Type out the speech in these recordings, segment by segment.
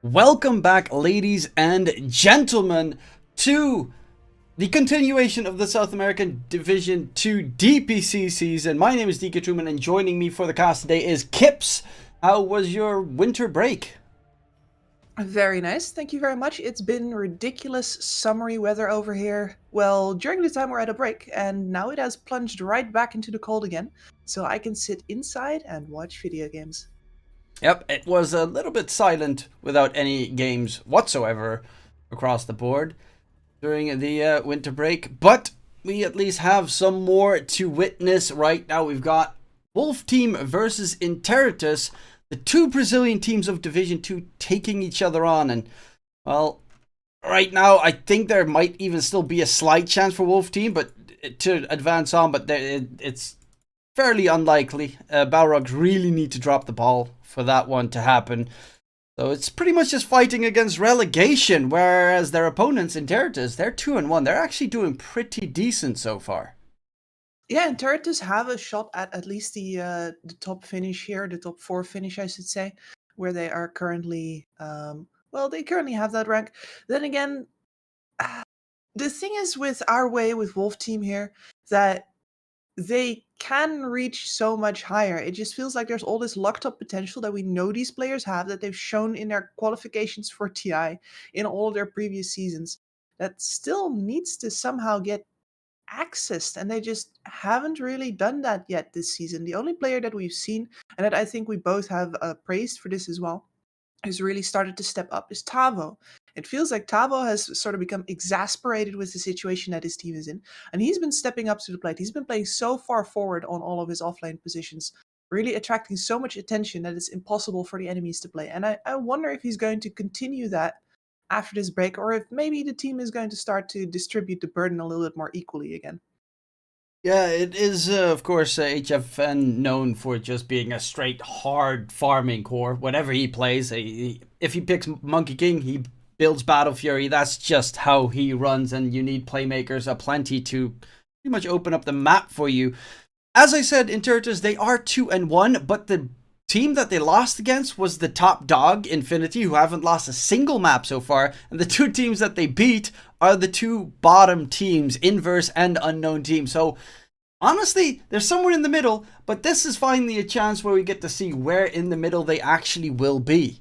Welcome back, ladies and gentlemen, to the continuation of the South American Division 2 DPC season. My name is DK Truman, and joining me for the cast today is Kips. How was your winter break? Very nice. Thank you very much. It's been ridiculous summery weather over here. Well, during the time we're at a break, and now it has plunged right back into the cold again. So I can sit inside and watch video games. Yep, it was a little bit silent without any games whatsoever across the board during the winter break, but we at least have some more to witness right now. We've got Wolf Team versus Interitus, the two Brazilian teams of Division 2 taking each other on, and well, right now I think there might even still be a slight chance for Wolf Team but to advance on, but it's fairly unlikely. Balrogs really need to drop the ball for that one to happen. So it's pretty much just fighting against relegation, whereas their opponents, Interitus, they're 2-1. They're actually doing pretty decent so far. Yeah, and Territus have a shot at least the top finish here, the top four finish, I should say, where they are currently. Well, they currently have that rank. Then again, the thing is with our way with Wolf Team here that they can reach so much higher. It just feels like there's all this locked up potential that we know these players have, that they've shown in their qualifications for TI in all of their previous seasons, that still needs to somehow get accessed, and they just haven't really done that yet this season. The only player that we've seen, and that I think we both have praised for this as well, who's really started to step up is Tavo. It feels like Tavo has sort of become exasperated with the situation that his team is in, and he's been stepping up to the plate. He's been playing so far forward on all of his offlane positions, really attracting so much attention that it's impossible for the enemies to play. And I wonder if he's going to continue that after this break, or if maybe the team is going to start to distribute the burden a little bit more equally again. Yeah, it is, of course, HFN known for just being a straight hard farming core. Whenever he plays, if he picks Monkey King, he builds Battle Fury. That's just how he runs, and you need playmakers aplenty to pretty much open up the map for you. As I said, Interitus, they are 2-1, but the team that they lost against was the top dog, Infinity, who haven't lost a single map so far, and the two teams that they beat are the two bottom teams, Inverse and Unknown Team. So honestly, they're somewhere in the middle, but this is finally a chance where we get to see where in the middle they actually will be.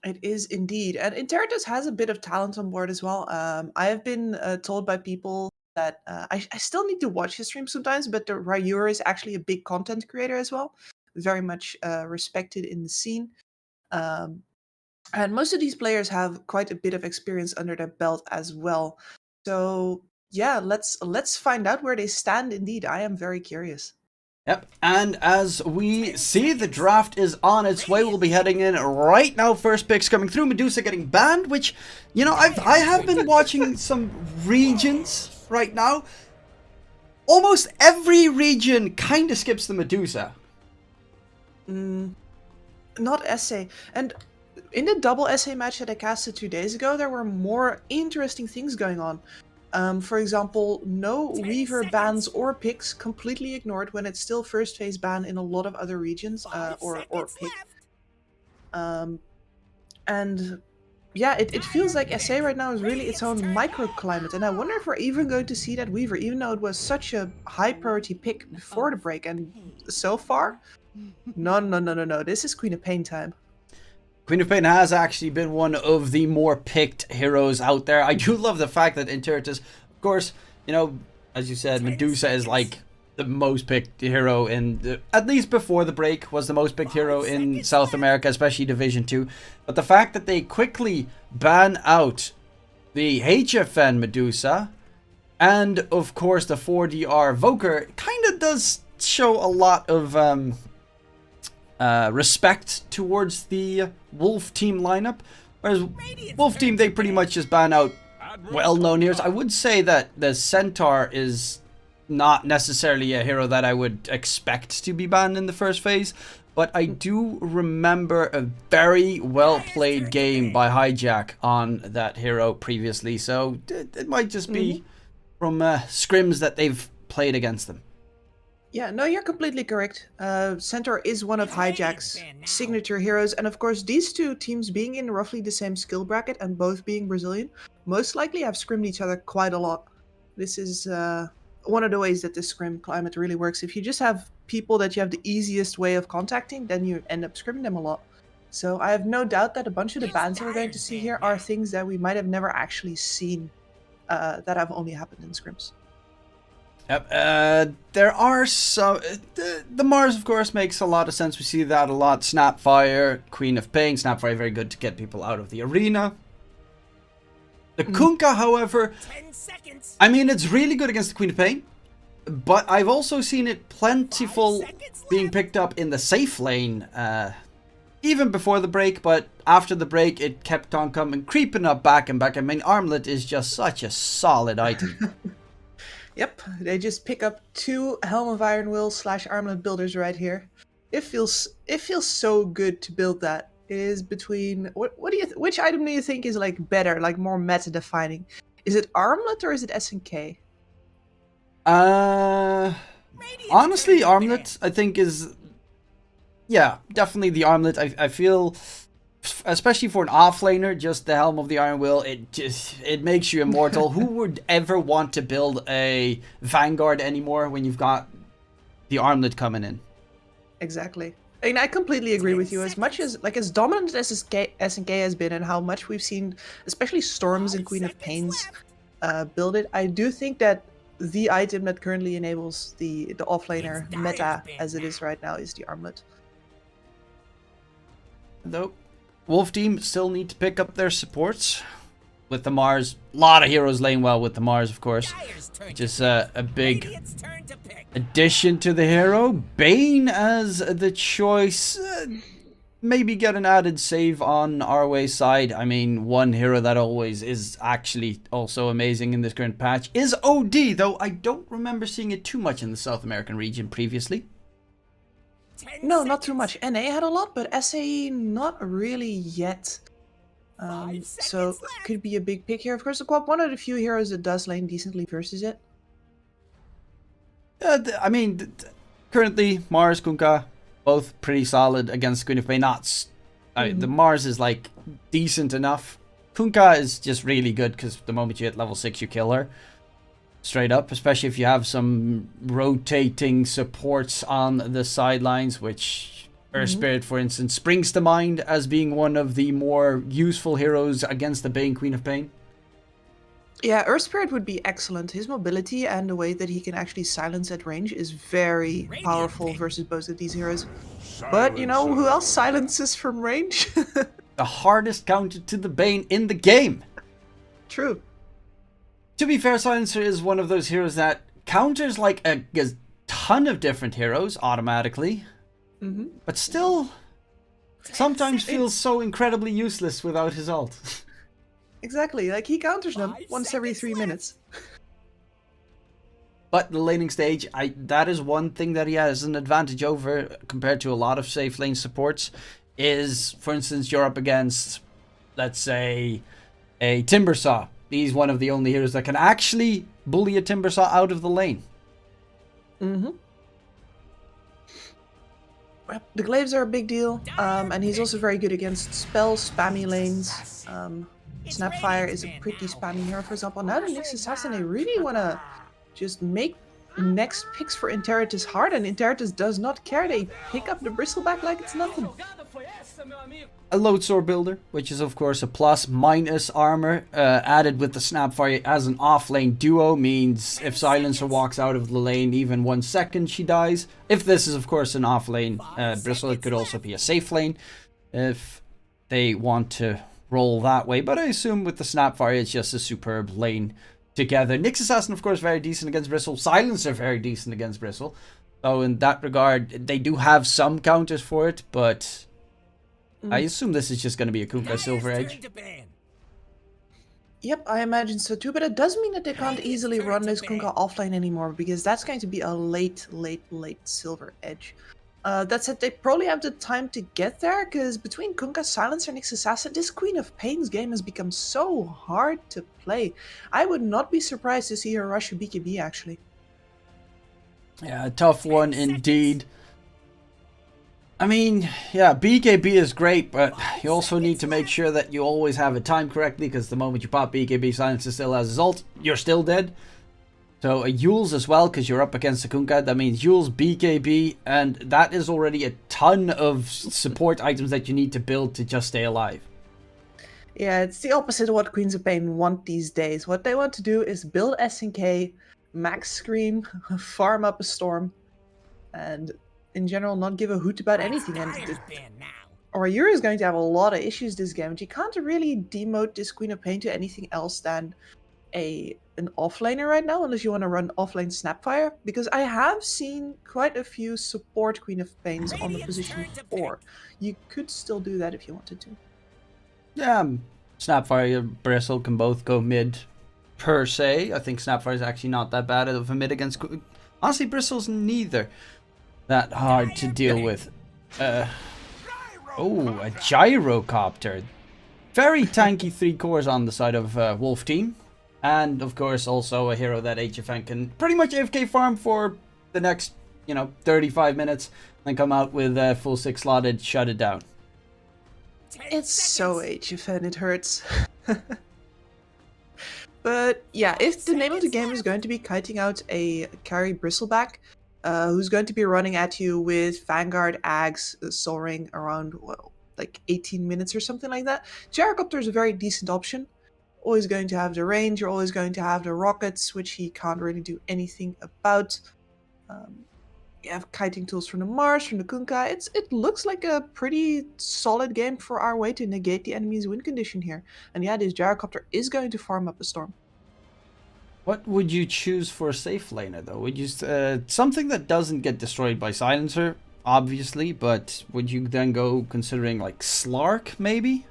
It is indeed. And Interitus has a bit of talent on board as well. I have been told by people that I still need to watch his stream sometimes, but the Ryur is actually a big content creator as well, very much respected in the scene. Um, and most of these players have quite a bit of experience under their belt as well. So yeah, let's find out where they stand indeed. I am very curious. Yep, and as we see, the draft is on its way. We'll be heading in right now. First picks coming through. Medusa getting banned, which, you know, I have been watching some regions right now. Almost every region kind of skips the Medusa. Not essay. And in the double essay match that I casted 2 days ago, there were more interesting things going on. For example, no Weaver bans or picks, completely ignored when it's still first phase ban in a lot of other regions, or pick. And yeah, it feels like SA right now is really its own microclimate, and I wonder if we're even going to see that Weaver, even though it was such a high priority pick before the break, and so far, no, this is Queen of Pain time. Queen of Pain has actually been one of the more picked heroes out there. I do love the fact that Interitus, of course, you know, as you said, Medusa is like the most picked hero at least before the break, was the most picked hero in South America, especially Division 2. But the fact that they quickly ban out the HFN Medusa and, of course, the 4DR Voker kind of does show a lot of respect towards the Wolf Team lineup, whereas Wolf Team, they pretty much just ban out well-known heroes. I would say that the Centaur is not necessarily a hero that I would expect to be banned in the first phase, but I do remember a very well-played game by Hijack on that hero previously, so it might just be from scrims that they've played against them. Yeah, no, you're completely correct. Centaur is one of Hijack's signature heroes, and of course, these two teams being in roughly the same skill bracket and both being Brazilian, most likely have scrimmed each other quite a lot. This is one of the ways that the scrim climate really works. If you just have people that you have the easiest way of contacting, then you end up scrimming them a lot. So I have no doubt that a bunch of the bans that we're going to see here are things that we might have never actually seen that have only happened in scrims. Yep. There are some. The Mars, of course, makes a lot of sense. We see that a lot. Snapfire, Queen of Pain. Snapfire very good to get people out of the arena. The Kunkka, however, 10 seconds. I mean, it's really good against the Queen of Pain, but I've also seen it plentiful being picked up in the safe lane, even before the break, but after the break, it kept on coming, creeping up back and back. I mean, Armlet is just such a solid item. Yep, they just pick up 2 Helm of Iron Will / Armlet builders right here. It feels so good to build that. It is between what do you which item do you think is like better, like more meta defining? Is it Armlet or is it SNK? Honestly, Armlet I think is, yeah, definitely the Armlet. I feel, especially for an offlaner, just the Helm of the Iron Will, it makes you immortal. Who would ever want to build a Vanguard anymore when you've got the Armlet coming in? Exactly. I mean, I completely agree with you. As much as dominant as SNK has been, and how much we've seen, especially Storms and Queen of Pains, build it, I do think that the item that currently enables the offlaner meta as it is right now is the Armlet. Though, Wolf Team still need to pick up their supports with the Mars. A lot of heroes laying well with the Mars, of course, which is a big addition to the hero. Bane as the choice. Maybe get an added save on our way side. I mean, one hero that always is actually also amazing in this current patch is OD, though I don't remember seeing it too much in the South American region previously. No, not too much. NA had a lot, but SAE not really yet. So could be a big pick here. Of course, the Co-op, one of the few heroes that does lane decently versus it. I mean, currently Mars, Kunkka, both pretty solid against Queen of Pain. The Mars is like decent enough. Kunkka is just really good because the moment you hit level 6, you kill her. Straight up, especially if you have some rotating supports on the sidelines, which Earth Spirit, for instance, springs to mind as being one of the more useful heroes against the Bane Queen of Pain. Yeah, Earth Spirit would be excellent. His mobility and the way that he can actually silence at range is very powerful versus both of these heroes. But you know who else silences from range? The hardest counter to the Bane in the game. True. To be fair, Silencer is one of those heroes that counters like a ton of different heroes automatically, but still sometimes feels so incredibly useless without his ult. Exactly, like he counters them once every 3 minutes. But the laning stage, that is one thing that he has an advantage over compared to a lot of safe lane supports, is, for instance, you're up against, let's say, a Timbersaw. He's one of the only heroes that can actually bully a Timbersaw out of the lane. The glaives are a big deal, and he's also very good against spells, spammy lanes. Snapfire is a pretty spammy hero, for example. Now the Nyx Assassin, they really want to just make next picks for Interitus hard, and Interitus does not care. They pick up the Bristleback like it's nothing. A Loadsword builder, which is of course a plus minus armor, added with the Snapfire as an off-lane duo, means if Silencer walks out of the lane even 1 second, she dies. If this is of course an off-lane Bristle, it could also be a safe lane if they want to roll that way, but I assume with the Snapfire it's just a superb lane together. Nyx Assassin of course very decent against Bristle, Silencer very decent against Bristle, so in that regard they do have some counters for it, but I assume this is just going to be a Kunkka Silver Edge. Yep, I imagine so too, but it does mean that they can't easily run this Kunkka offline anymore, because that's going to be a late Silver Edge. That said, they probably have the time to get there, because between Kunkka, Silencer, and Nyx Assassin, this Queen of Pain's game has become so hard to play. I would not be surprised to see her rush a BKB, actually. Yeah, a tough one indeed. I mean, yeah, BKB is great, but you also need to make sure that you always have it timed correctly, because the moment you pop BKB, Silencer still has his ult, you're still dead. So a Eul's as well, because you're up against the Kunkka. That means Eul's, BKB, and that is already a ton of support items that you need to build to just stay alive. Yeah, it's the opposite of what Queens of Pain want these days. What they want to do is build SNK, max Scream, farm up a Storm, and in general not give a hoot about anything. And Yuri is going to have a lot of issues this game, and you can't really demote this Queen of Pain to anything else than an offlaner right now, unless you want to run offlane Snapfire, because I have seen quite a few support Queen of Pains on the position 4. You could still do that if you wanted to. Yeah, Snapfire and Bristle can both go mid per se. I think Snapfire is actually not that bad of a mid against... Honestly, Bristle's neither that hard to deal with. Oh, a Gyrocopter. Very tanky 3 cores on the side of Wolf Team. And, of course, also a hero that HFN can pretty much AFK farm for the next, 35 minutes. And come out with a full 6 slotted, shut it down. It's so HFN, it hurts. But yeah, if the name of the game is going to be kiting out a carry Bristleback, who's going to be running at you with Vanguard, Ags, Sol Ring around, well, like 18 minutes or something like that, Gyrocopter is a very decent option. Always going to have the range, you're always going to have the rockets, which he can't really do anything about. You have kiting tools from the Mars, from the Kunkka. It looks like a pretty solid game for our way to negate the enemy's win condition here. And yeah, this Gyrocopter is going to farm up a Storm. What would you choose for a safe laner, though? Would you something that doesn't get destroyed by Silencer, obviously, but would you then go considering like Slark, maybe?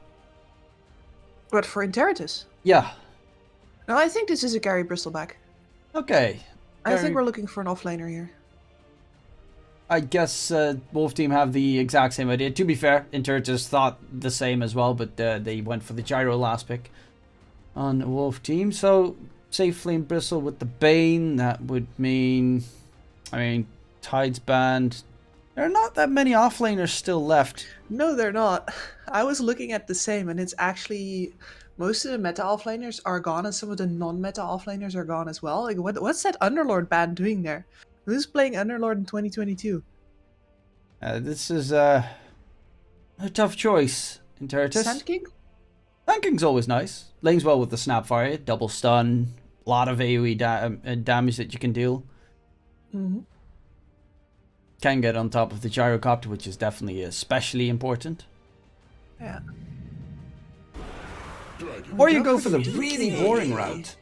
But for Interitus? Yeah. No, I think this is a Gary Bristleback. Okay. I think we're looking for an offlaner here. I guess Wolf Team have the exact same idea. To be fair, Interitus thought the same as well, but they went for the Gyro last pick on Wolf Team. So, safe Flame Bristle with the Bane, that would mean... Tides Band. There are not that many offlaners still left. No, they're not. I was looking at the same, and it's actually... Most of the meta offlaners are gone, and some of the non-meta offlaners are gone as well. Like, what's that Underlord band doing there? Who's playing Underlord in 2022? This is a tough choice, Interitus. Sand King? Sand King's always nice. Lanes well with the Snapfire, double stun, a lot of AoE damage that you can deal. Mm-hmm. Can get on top of the Gyrocopter, which is definitely especially important. Yeah. Or you go for the really boring route.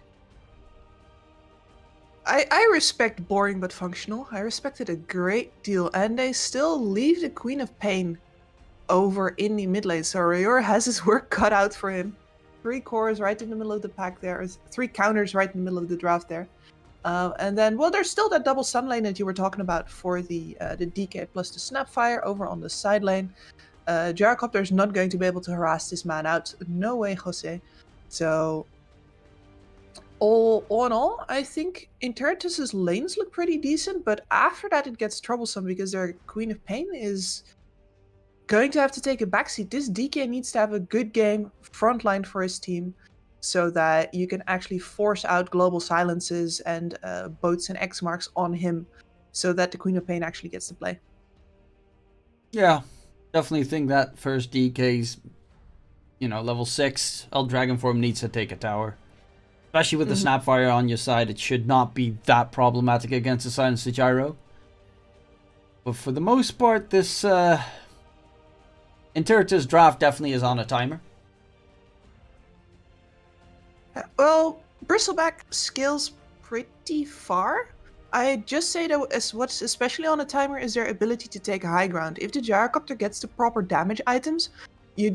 I respect boring but functional. I respect it a great deal, and they still leave the Queen of Pain over in the mid lane. So Rayor has his work cut out for him. 3 cores right in the middle of the pack there. 3 counters right in the middle of the draft there. And then, well, there's still that double stun lane that you were talking about for the DK plus the Snapfire over on the side lane. Gyrocopter is not going to be able to harass this man out. No way, Jose. So... All in all, I think Interitus's lanes look pretty decent, but after that it gets troublesome because their Queen of Pain is going to have to take a backseat. This DK needs to have a good game frontline for his team so that you can actually force out global silences and boats and X marks on him so that the Queen of Pain actually gets to play. Yeah, definitely think that first DK's, level 6, El Dragon Form needs to take a tower. Especially with the Snapfire on your side, it should not be that problematic against the Silencer Gyro. But for the most part, this Interitus draft definitely is on a timer. Well, Bristleback scales pretty far. I just say that what's especially on a timer is their ability to take high ground. If the Gyrocopter gets the proper damage items, you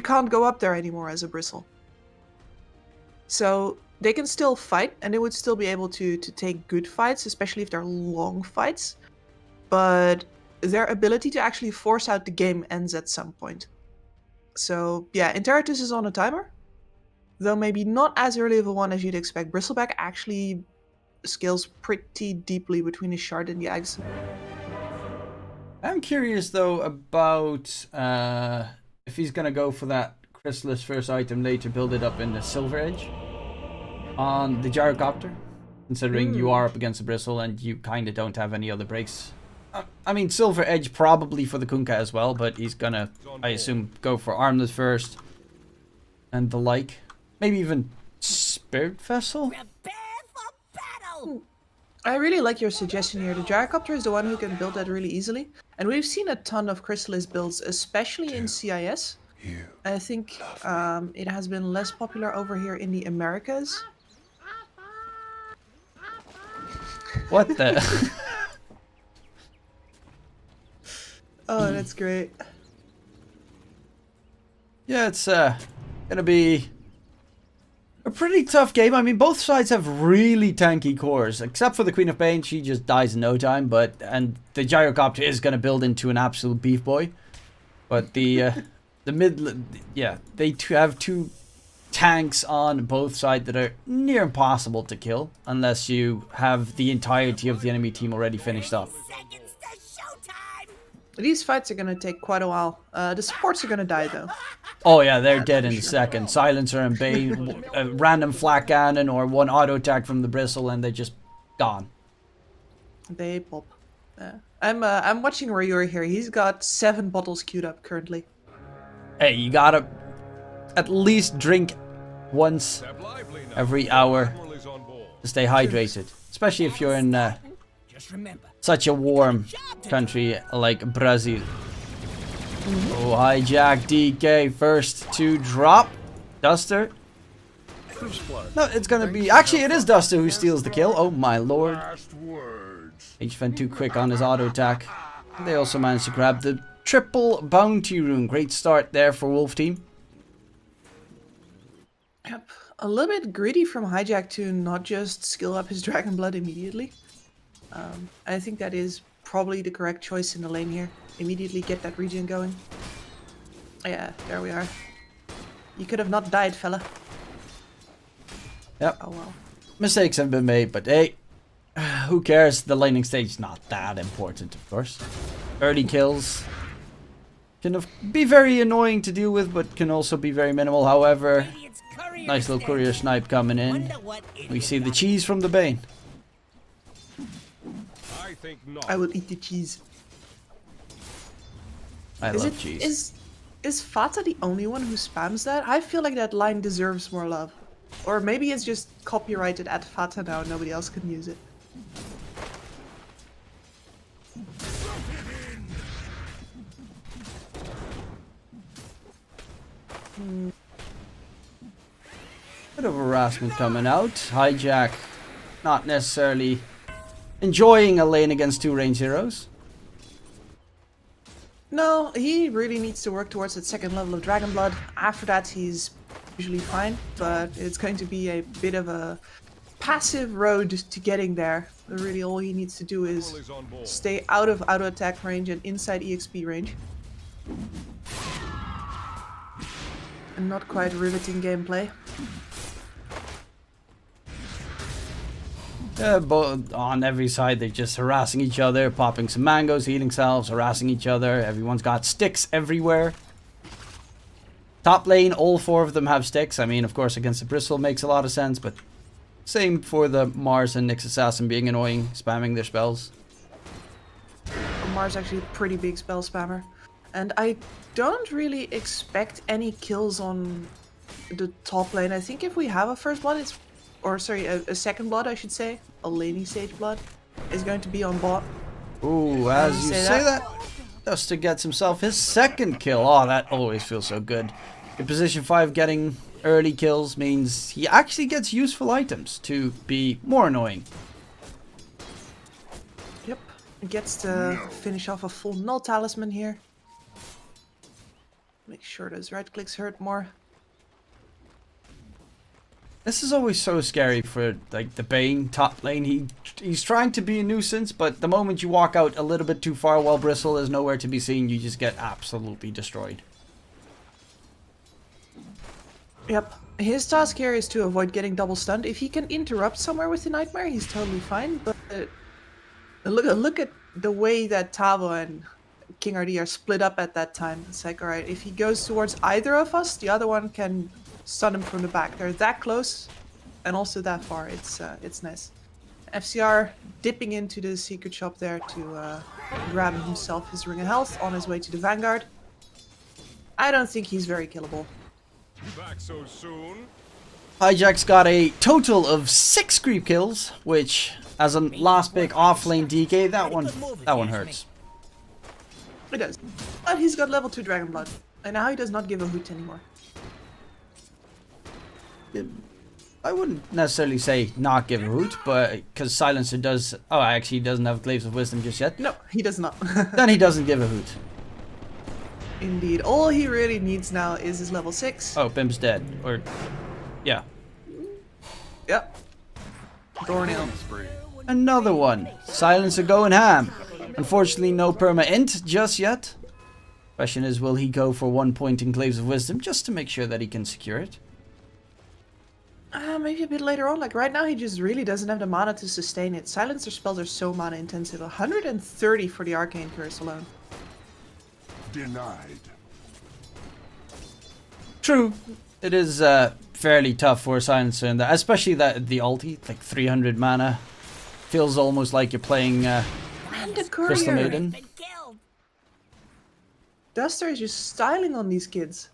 can't go up there anymore as a Bristle. So they can still fight, and they would still be able to take good fights, especially if they're long fights. But their ability to actually force out the game ends at some point. So yeah, Interitus is on a timer. Though maybe not as early of a one as you'd expect. Bristleback actually scales pretty deeply between his shard and the eggs. I'm curious though about if he's gonna go for that chrysalis first item later, build it up in the silver edge on the gyrocopter, considering you are up against the bristle and you kind of don't have any other breaks. I mean, silver edge probably for the Kunkka as well, but he's gonna, I assume, go for armlet first and the like. Maybe even spirit vessel. I really like your suggestion here. The gyrocopter is the one who can build that really easily. And we've seen a ton of chrysalis builds, especially in CIS. I think it has been less popular over here in the Americas. What the? Oh, that's great. Yeah, it's gonna be a pretty tough game. I mean, both sides have really tanky cores, except for the Queen of Pain. She just dies in no time. And the gyrocopter is gonna build into an absolute beef boy. But the mid, yeah, they have two tanks on both sides that are near impossible to kill unless you have the entirety of the enemy team already finished up. These fights are gonna take quite a while. The supports are gonna die though. Oh yeah, they're dead in a second. Silencer and Bane, a random flak cannon or one auto attack from the bristle and they're just gone. They pop. I'm watching Ryur here. He's got 7 bottles queued up currently. Hey, you gotta at least drink once every hour to stay hydrated. Especially if you're in such a warm country like Brazil. Oh, hijack DK first to drop. Duster. No, it's gonna be... Actually, it is Duster who steals the kill. Oh my lord. H went too quick on his auto attack. They also managed to grab the triple bounty rune. Great start there for Wolf Team. Yep. A little bit greedy from Hijack to not just skill up his Dragon Blood immediately. I think that is probably the correct choice in the lane here. Immediately get that regen going. Yeah, there we are. You could have not died, fella. Yep. Oh well. Mistakes have been made, but hey, who cares? The laning stage is not that important, of course. Early kills can be very annoying to deal with, but can also be very minimal. However, nice little courier snipe coming in. We see the cheese from the Bane. I will eat the cheese. I love cheese. Is Fata the only one who spams that? I feel like that line deserves more love. Or maybe it's just copyrighted at Fata now and nobody else can use it. Bit of harassment coming out. Hijack not necessarily enjoying a lane against 2 range heroes. No, he really needs to work towards that 2nd level of Dragon Blood. After that he's usually fine, but it's going to be a bit of a passive road to getting there. Really all he needs to do is stay out of auto attack range and inside EXP range. And not quite riveting gameplay. Both on every side, they're just harassing each other, popping some mangoes, healing selves, harassing each other. Everyone's got sticks everywhere. Top lane, all 4 of them have sticks. I mean, of course, against the Bristle makes a lot of sense, but same for the Mars and Nyx Assassin being annoying, spamming their spells. Mars actually a pretty big spell spammer. And I don't really expect any kills on the top lane. I think if we have a first blood, it's... Or sorry, a second blood, I should say. A laning stage blood is going to be on bot. Ooh, as you say that, Duster gets himself his 2nd kill. Oh, that always feels so good. In position 5, getting early kills means he actually gets useful items to be more annoying. Yep, gets to finish off a full null talisman here. Make sure those right clicks hurt more. This is always so scary for like the Bane top lane. He's trying to be a nuisance, but the moment you walk out a little bit too far while Bristle is nowhere to be seen, you just get absolutely destroyed. Yep. His task here is to avoid getting double stunned. If he can interrupt somewhere with the Nightmare, he's totally fine. But look at the way that Tavo and King RD are split up at that time. It's like, alright, if he goes towards either of us, the other one can stun him from the back. They're that close and also that far. It's nice. FCR dipping into the secret shop there to grab himself his ring of health on his way to the Vanguard. I don't think he's very killable. Back so soon? Hijack's got a total of 6 creep kills, which, as a last pick off-lane DK, that one hurts. It does. But he's got level 2 Dragon Blood. And now he does not give a hoot anymore. I wouldn't necessarily say not give a hoot, but because Silencer does... Oh, actually, he doesn't have Glaives of Wisdom just yet. No, he does not. Then he doesn't give a hoot. Indeed. All he really needs now is his level 6. Oh, Pimp's dead. Or... yeah. Yep. Dornil. Another one. Silencer going ham. Unfortunately, no perma-int just yet. Question is, will he go for 1 point in Glaives of Wisdom just to make sure that he can secure it? Maybe a bit later on. Like right now, he just really doesn't have the mana to sustain it. Silencer spells are so mana intensive. 130 for the Arcane Curse alone. Denied. True. It is fairly tough for Silencer, and especially that the ulti, like 300 mana. Feels almost like you're playing And the Crystal courier. Maiden. Duster is just styling on these kids.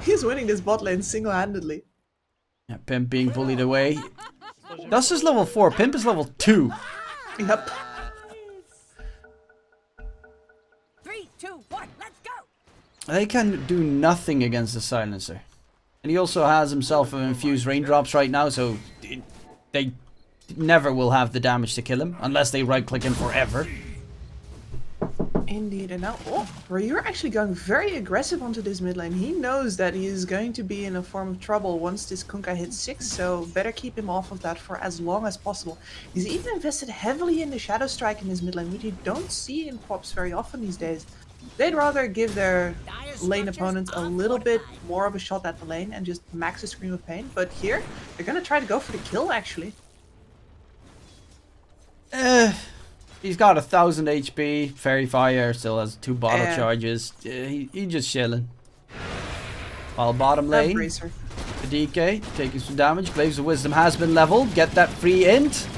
He's winning this bot lane single-handedly. Yeah, Pimp being bullied away. Duster's level 4, Pimp is level 2. Yep. 3, 2, 1, let's go! They can do nothing against the Silencer. And he also has himself infused raindrops right now, so they never will have the damage to kill him, unless they right-click him forever. Indeed, and now, Ryur actually going very aggressive onto this mid lane. He knows that he is going to be in a form of trouble once this Kunkka hits 6, so better keep him off of that for as long as possible. He's even invested heavily in the Shadow Strike in his mid lane, which you don't see in Pops very often these days. They'd rather give their lane opponent a little bit more of a shot at the lane and just max a Scream of Pain, but here, they're gonna try to go for the kill actually. He's got 1000 HP. Fairy Fire still has 2 bottle charges. He just chilling. While bottom lane, Bracer. the DK taking some damage. Glaives of Wisdom has been leveled. Get that free int.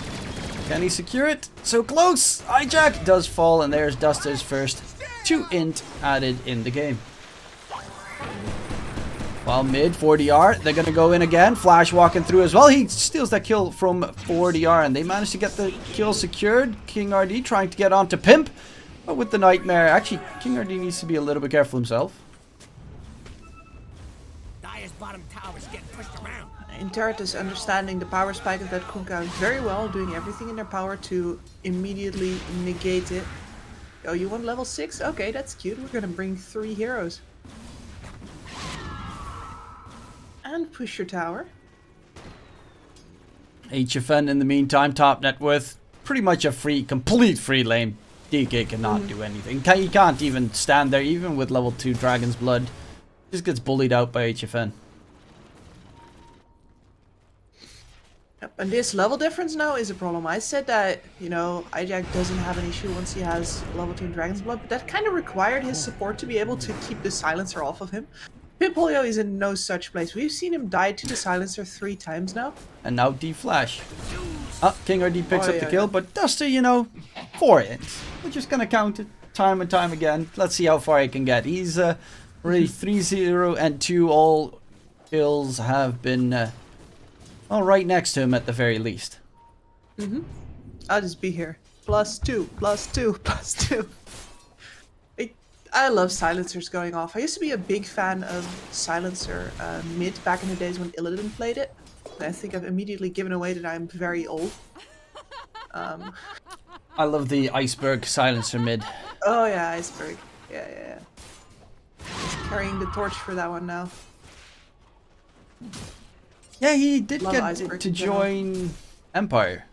Can he secure it? So close. Hijack does fall, and there's Duster's first 2 int added in the game. While mid, 4DR, they're going to go in again. Flash walking through as well. He steals that kill from 4DR, and they managed to get the kill secured. King RD trying to get onto Pimp, but with the Nightmare. Actually, King RD needs to be a little bit careful himself. Dire's bottom tower's getting pushed around. Interitus understanding the power spike of that Kunkka very well, doing everything in their power to immediately negate it. Oh, you want level 6? Okay, that's cute. We're gonna bring 3 heroes. And push your tower. HFN in the meantime, top net worth. Pretty much a complete free lane. DK cannot do anything. He can't even stand there, even with level 2 Dragon's Blood. Just gets bullied out by HFN. Yep, and this level difference now is a problem. I said that, you know, Hijack doesn't have an issue once he has level 2 Dragon's Blood, but that kind of required his support to be able to keep the Silencer off of him. Pimpolio is in no such place. We've seen him die to the Silencer 3 times now. And now D-Flash. King RD picks up the kill, yeah. but Duster, you know, 4 ints. We're just gonna count it time and time again. Let's see how far he can get. He's already 3-0 and 2. All kills have been, well, right next to him at the very least. I'll just be here. +2, +2, +2. I love Silencers going off. I used to be a big fan of Silencer mid back in the days when Illidan played it. And I think I've immediately given away that I'm very old. I love the Iceberg Silencer mid. Oh yeah, Iceberg. Yeah. He's carrying the torch for that one now. Yeah, he did Love get Iceberg to in general. join Empire.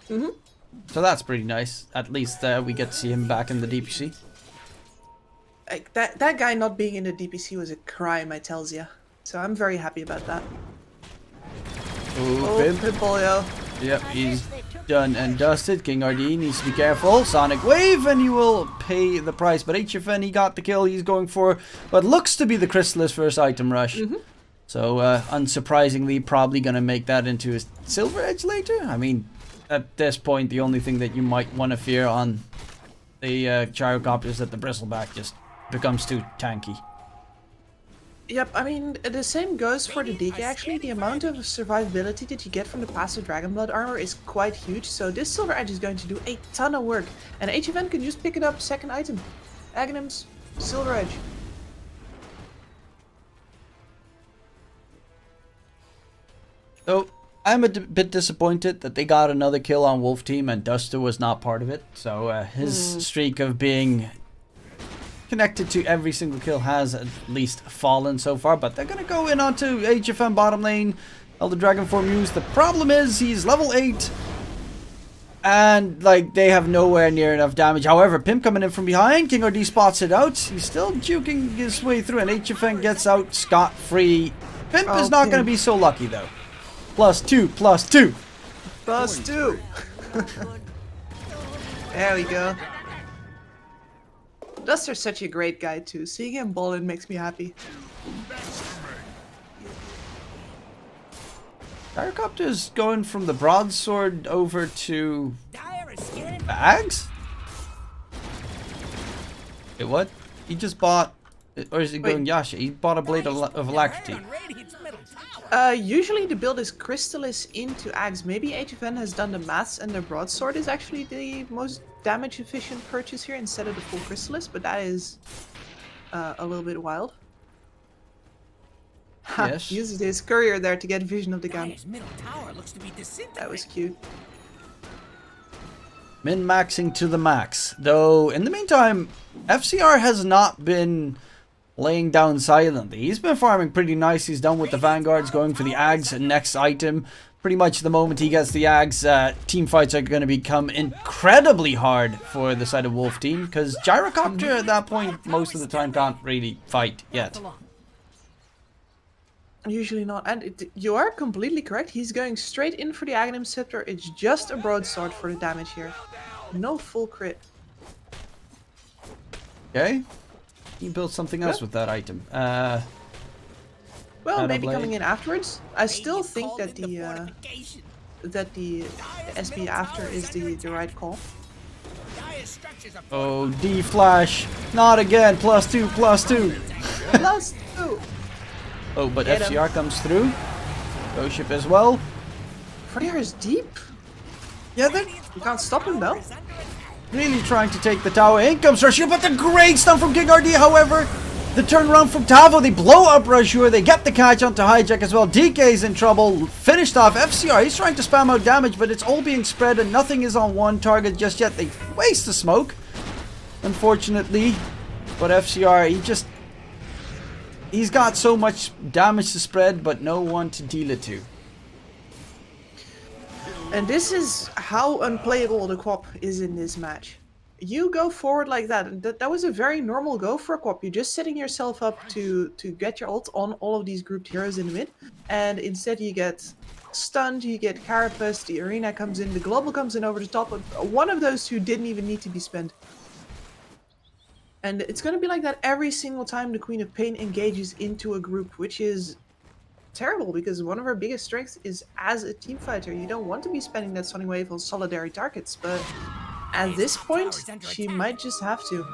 So that's pretty nice. At least we get to see him back in the DPC. Like that guy not being in the DPC was a crime, I tells ya. So I'm very happy about that. Ooh, Oh, Pimp. Pimpolio. Yep, he's done and dusted. King RD needs to be careful. Sonic Wave, and he will pay the price. But HFN, he got the kill. He's going for what looks to be the Chrysalis first item rush. So, unsurprisingly, probably going to make that into a Silver Edge later. I mean, at this point, the only thing that you might want to fear on the Gyrocopter is that the Bristleback just becomes too tanky. Yep, I mean, the same goes for the DK actually. The amount of survivability that you get from the passive Dragonblood armor is quite huge, so this Silver Edge is going to do a ton of work. And HFN can just pick it up, second item. Aghanims, Silver Edge. So, I'm a bit disappointed that they got another kill on Wolf Team and Duster was not part of it. So, his streak of being connected to every single kill has at least fallen so far, but they're gonna go in onto HFM bottom lane. Elder Dragon Form used. The problem is he's level 8 and like they have nowhere near enough damage. However, Pimp coming in from behind, King RD spots it out. He's still juking his way through and HFN gets out scot-free. Pimp is not gonna be so lucky though. +2, +2. +2. There we go. Duster's such a great guy too. Seeing him ballin' makes me happy. Gyrocopter's going from the broadsword over to Dire is scared. Ags? Wait, what? He just bought, or is he going Yasha? He bought a blade of alacrity. On Radiant's middle tower. Usually the build is Crystallis into Ags. Maybe HFN has done the maths and the broadsword is actually the most damage efficient purchase here instead of the full Crystallis, but that is a little bit wild. Ha, Yes. uses his courier there to get vision of the gun. Dire's middle tower looks to be disintegrating. That was cute. Min-maxing to the max. Though, in the meantime, FCR has not been laying down silently. He's been farming pretty nice. He's done with the Vanguards, going for the Ags next item. Pretty much the moment he gets the Ags, team fights are going to become incredibly hard for the side of Wolf Team, because Gyrocopter at that point, most of the time, can't really fight yet. Usually not. And you are completely correct. He's going straight in for the Aghanim Scepter. It's just a broadsword for the damage here. No full crit. Okay. He built something else with that item. Well, Shadow maybe Blade. coming in afterwards. I still Radiant's think called that into the fortification. SB after is the right call. Dire's structures are Oh, D-Flash. Not again. +2, +2. +2. Oh, but Get him. FCR comes through. Ghost Ship as well. Frontier is deep. Yeah, they're You can't stop him though. is under attack. really trying to take the tower. In comes Rashur, but the great stun from King RD, however. The turnaround from Tavo, they blow up Rashur, they get the catch onto Hijack as well. DK's in trouble, finished off. FCR, he's trying to spam out damage, but it's all being spread and nothing is on one target just yet. They waste the smoke, unfortunately. But FCR, he's got so much damage to spread, but no one to deal it to. And this is how unplayable the Quap is in this match. You go forward like that, and that was a very normal go for a Quap. You're just setting yourself up to get your ult on all of these grouped heroes in the mid, and instead you get stunned, you get Carapace, the Arena comes in, the Global comes in over the top, one of those two didn't even need to be spent. And it's going to be like that every single time the Queen of Pain engages into a group, which is terrible because one of her biggest strengths is as a team fighter. You don't want to be spending that Sonic Wave on solitary targets, but at this point, she might just have to.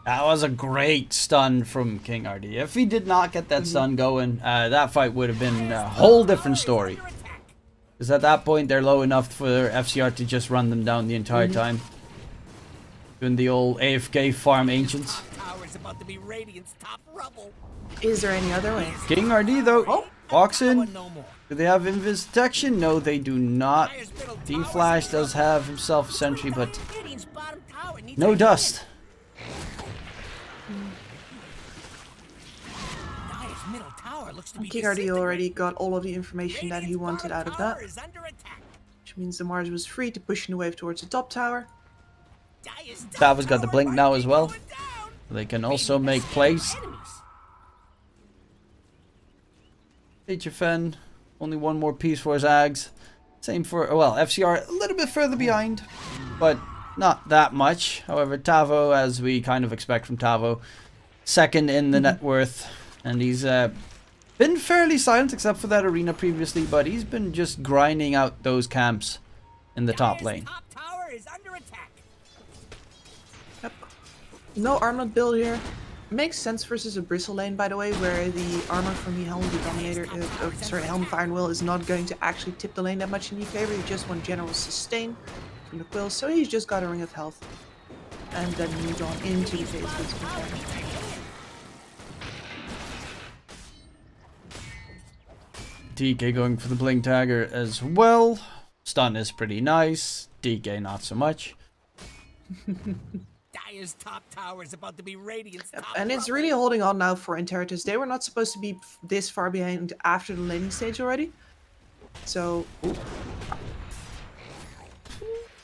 That was a great stun from King RD. If he did not get that stun going, that fight would have been a whole different story. Because at that point, they're low enough for FCR to just run them down the entire time. Doing the old AFK farm ancients. Tower's about to be Radiant's top rubble. Is there any other way? King RD though, walks in. No more. Do they have invis detection? No, they do not. Dire's middle tower D-Flash is does have himself a sentry, but Radiant's bottom tower needs no a dust. Dire's middle tower looks to be King RD already got all of the information that he wanted out of that, is under attack. which means the Mars was free to push the wave towards the top tower. Dire's Tava's got the blink now as well. going down. They can also make plays. Enemies. HFN, only one more piece for his Ags. Same for, well, FCR a little bit further behind, but not that much. However, Tavo, as we kind of expect from Tavo, second in the net worth, and he's been fairly silent except for that arena previously, but he's been just grinding out those camps in the top lane. Top tower is under attack. Yep. No armlet build here. Makes sense versus a bristle lane, by the way, where the armor from the Helm, the Dominator, Helm Fire and Will is not going to actually tip the lane that much in your favor. You just want general sustain from the Quill, so he's just got a ring of health. And then moves on into the phase with protection. DK going for the Blink Dagger as well. Stun is pretty nice. DK not so much. Dire's top tower is about to be Radiant's top And it's rubble. really holding on now for Interitus. They were not supposed to be this far behind after the laning stage already. So,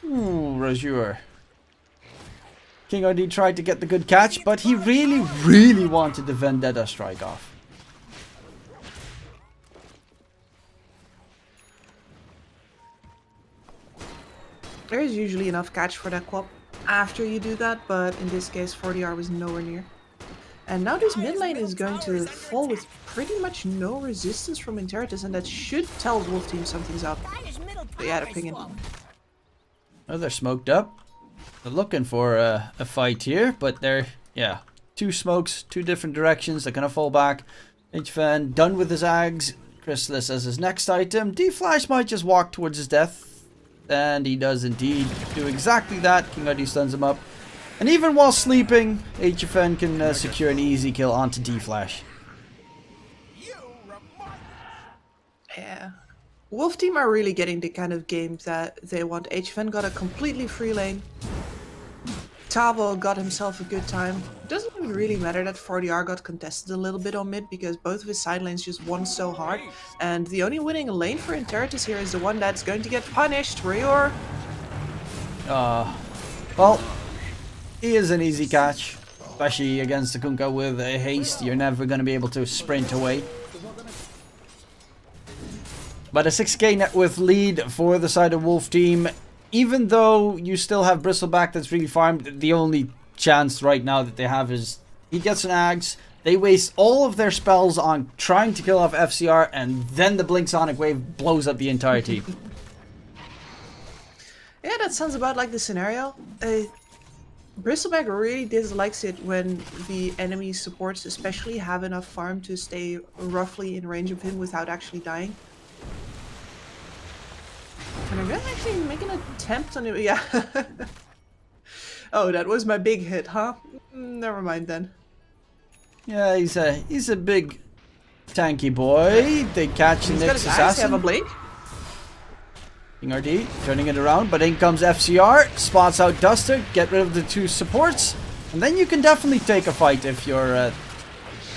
Ooh, Razure. King RD tried to get the good catch, but he really wanted the Vendetta strike off. there's usually enough catch for that quap after you do that, but in this case 40R was nowhere near. And now this mid lane is going to fall with pretty much no resistance from Interitus, and that should tell Wolf Team something's up. Dire's middle But yeah, tower they're is pinging. falling. Oh, they're smoked up. They're looking for a fight here, but they're, yeah, two smokes, two different directions. They're gonna fall back. HFN done with his Ags. Chrysalis as his next item. D-Flash might just walk towards his death. And he does indeed do exactly that. King RD stuns him up. And even while sleeping, HFN can secure an easy kill onto D-Flash. Yeah. Wolf Team are really getting the kind of game that they want. HFN got a completely free lane. Tavo got himself a good time. Doesn't even really matter that 40R got contested a little bit on mid, because both of his side lanes just won so hard. And the only winning lane for Interitus here is the one that's going to get punished. Rior. Well, he is an easy catch. Especially against the Kunkka with a haste. You're never going to be able to sprint away. But a 6k net worth lead for the side of Wolf Team. Even though you still have Bristleback that's really farmed, the only chance right now that they have is he gets an Axe. They waste all of their spells on trying to kill off FCR, and then the Blink Sonic Wave blows up the entire team. Yeah, that sounds about like the scenario. Bristleback really dislikes it when the enemy supports especially have enough farm to stay roughly in range of him without actually dying. And I'm gonna actually make an attempt on it. Yeah. Oh, that was my big hit, huh? Never mind then. Yeah, he's a big tanky boy. They catch the He's got next his eyes, have a assassin. blink. King RD turning it around, but in comes FCR, spots out Duster, get rid of the two supports, and then you can definitely take a fight if you're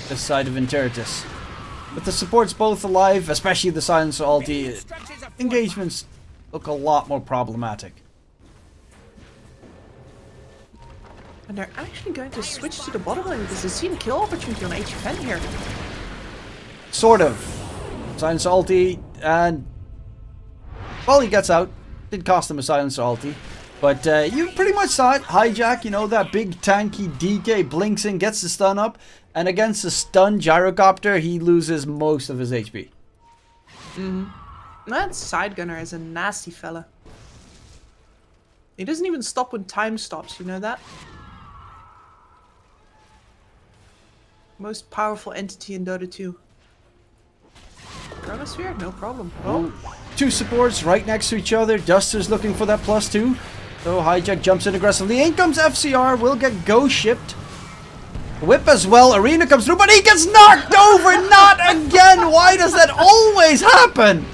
this side of Interitus. With the supports both alive, especially the Silencer ulti, engagements look a lot more problematic. And they're actually going to switch to the bottom lane because they see the kill opportunity on HFN here. Sort of. Silencer ulti, and well, he gets out. Did cost him a Silencer ulti. But you pretty much saw it. Hijack, you know, that big tanky DK blinks in, gets the stun up. And against the stun Gyrocopter, he loses most of his HP. That side gunner is a nasty fella. He doesn't even stop when time stops, you know that? Most powerful entity in Dota 2. Chronosphere? No problem. Oh, Two supports right next to each other. Duster's looking for that +2. So Hijack jumps in aggressively. In comes FCR. Will get ghost shipped. Whip as well. Arena comes through, but he gets knocked over. Not again. Why does that always happen?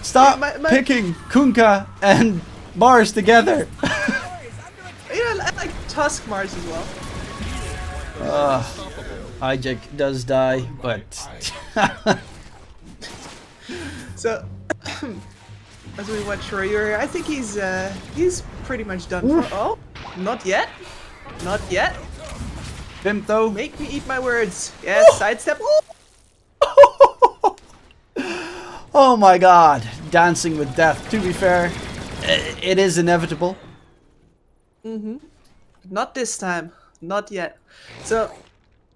Stop picking Kunkka and Mars together. yeah, I like Tusk Mars as well. Hijack does die, but So, as we watch Rior, I think he's pretty much done for. Oh, not yet. Not yet. Pimp though. Make me eat my words. Yes, sidestep. Oh! Oh my god. Dancing with death. To be fair, it is inevitable. Not this time. Not yet. So,